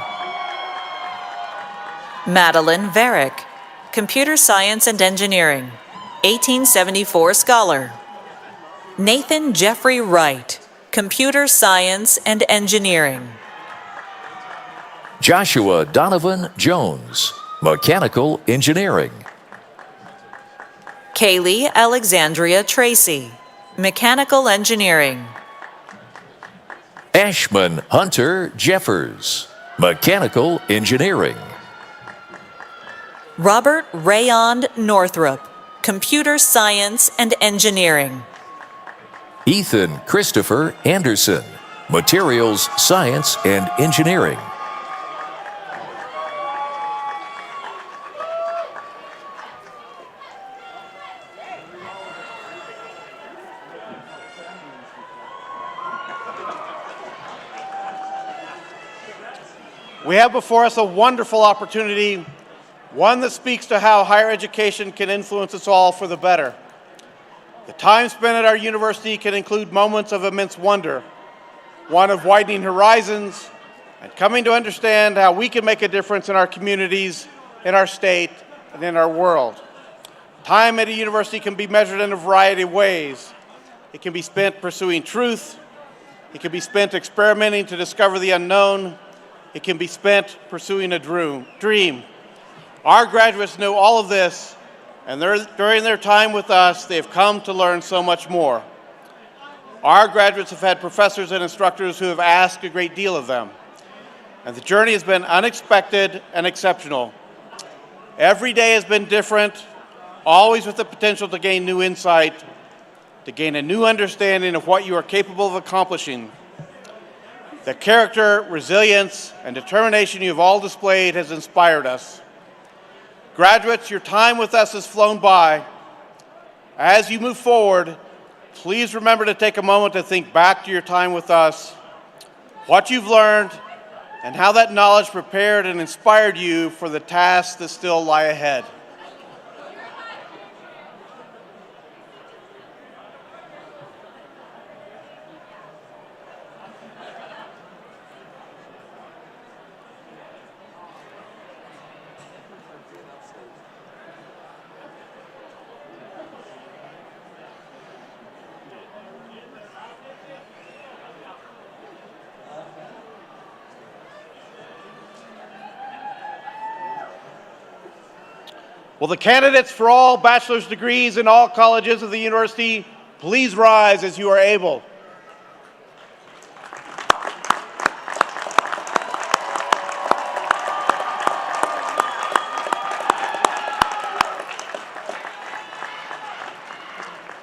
Madeline Varick, Computer Science and Engineering, 1874 Scholar. Nathan Jeffrey Wright, Computer Science and Engineering. Joshua Donovan Jones, Mechanical Engineering. Kaylee Alexandria Tracy, Mechanical Engineering. Ashman Hunter Jeffers, Mechanical Engineering. Robert Rayond Northrop, Computer Science and Engineering. Ethan Christopher Anderson, Materials Science and Engineering. We have before us a wonderful opportunity, one that speaks to how higher education can influence us all for the better. The time spent at our university can include moments of immense wonder, one of widening horizons, and coming to understand how we can make a difference in our communities, in our state, and in our world. Time at a university can be measured in a variety of ways. It can be spent pursuing truth. It can be spent experimenting to discover the unknown. It can be spent pursuing a dream. Our graduates know all of this, and during their time with us, they have come to learn so much more. Our graduates have had professors and instructors who have asked a great deal of them, and the journey has been unexpected and exceptional. Every day has been different, always with the potential to gain new insight, to gain a new understanding of what you are capable of accomplishing. The character, resilience, and determination you have all displayed has inspired us. Graduates, your time with us has flown by. As you move forward, please remember to take a moment to think back to your time with us, what you've learned, and how that knowledge prepared and inspired you for the tasks that still lie ahead. Will the candidates for all bachelor's degrees in all colleges of the university please rise as you are able?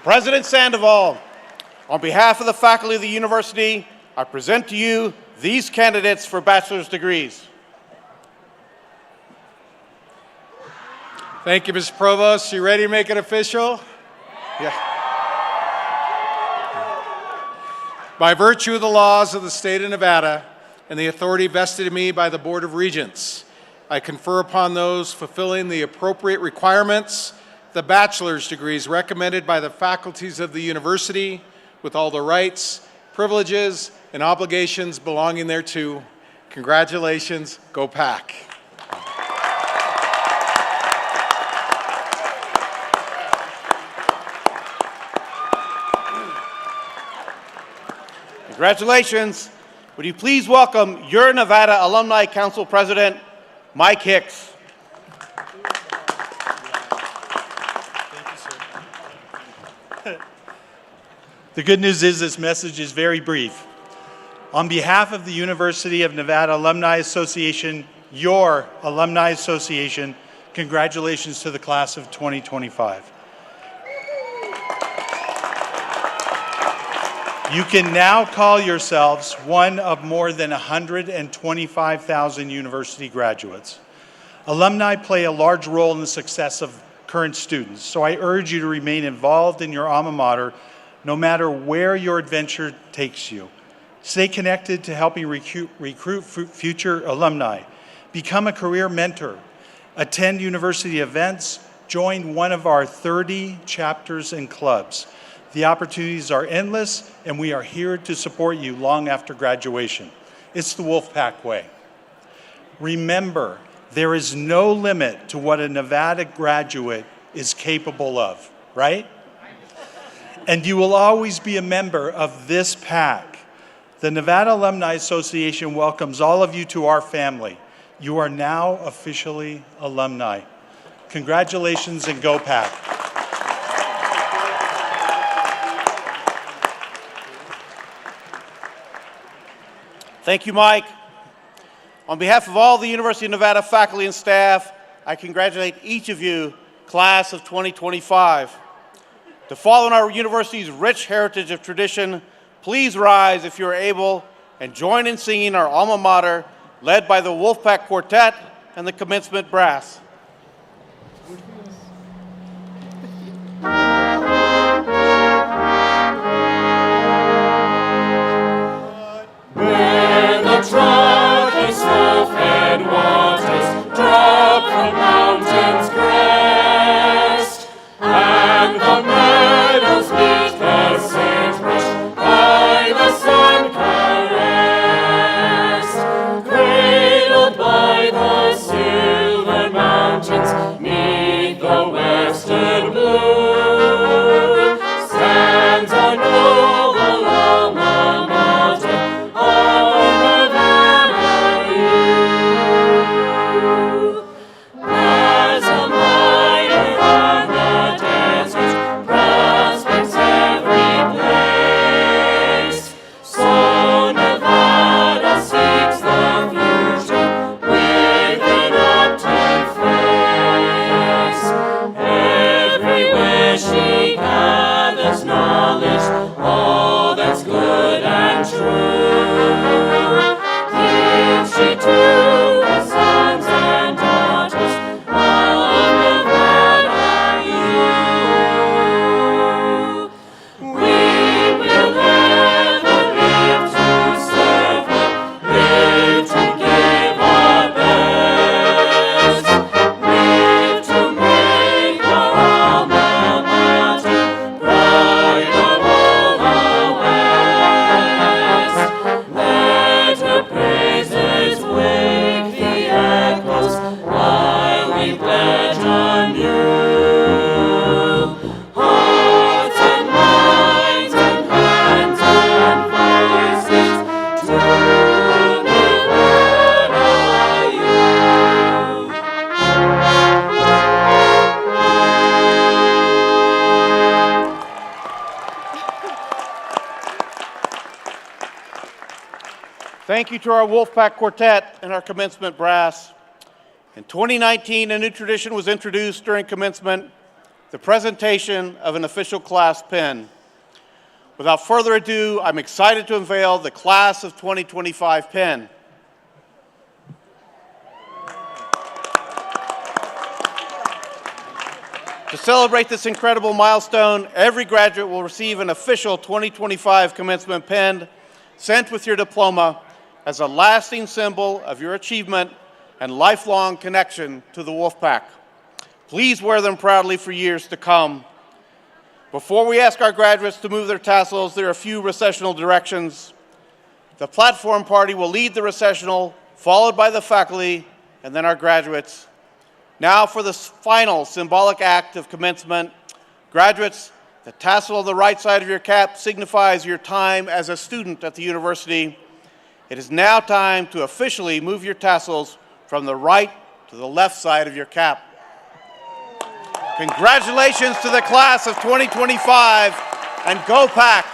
President Sandoval, on behalf of the faculty of the university, I present to you these candidates for bachelor's degrees. Thank you, Mr. Provost. You ready to make it official? Yeah. By virtue of the laws of the state of Nevada and the authority vested in me by the Board of Regents, I confer upon those fulfilling the appropriate requirements the bachelor's degrees recommended by the faculties of the university with all the rights, privileges, and obligations belonging thereto. Congratulations. Go Pack. Congratulations. Would you please welcome your Nevada Alumni Council President, Mike Hicks. The good news is this message is very brief. On behalf of the University of Nevada Alumni Association, your Alumni Association, congratulations to the class of 2025. You can now call yourselves one of more than 125,000 university graduates. Alumni play a large role in the success of current students, so I urge you to remain involved in your alma mater no matter where your adventure takes you. Stay connected to helping recruit future alumni. Become a career mentor. Attend university events. Join one of our 30 chapters and clubs. The opportunities are endless, and we are here to support you long after graduation. It's the Wolfpack way. Remember, there is no limit to what a Nevada graduate is capable of, right? And you will always be a member of this pack. The Nevada Alumni Association welcomes all of you to our family. You are now officially alumni. Congratulations and go Pack. Thank you, Mike. On behalf of all the University of Nevada faculty and staff, I congratulate each of you, class of 2025. To follow in our university's rich heritage of tradition, please rise if you are able and join in singing our alma mater, led by the Wolfpack Quartet and the Commencement Brass. Truck is snow-fed waters drop from mountains crest, and the meadows meet the sagebrush by the sun caressed, cradled by the silver mountain. Thank you to our Wolfpack Quartet and our commencement brass. In 2019, a new tradition was introduced during commencement, the presentation of an official class pin. Without further ado, I'm excited to unveil the Class of 2025 pin. To celebrate this incredible milestone, every graduate will receive an official 2025 commencement pin sent with your diploma as a lasting symbol of your achievement and lifelong connection to the Wolfpack. Please wear them proudly for years to come. Before we ask our graduates to move their tassels, there are a few recessional directions. The platform party will lead the recessional, followed by the faculty, and then our graduates. Now for the final symbolic act of commencement. Graduates, the tassel on the right side of your cap signifies your time as a student at the university. It is now time to officially move your tassels from the right to the left side of your cap. Congratulations to the class of 2025, and go Pack!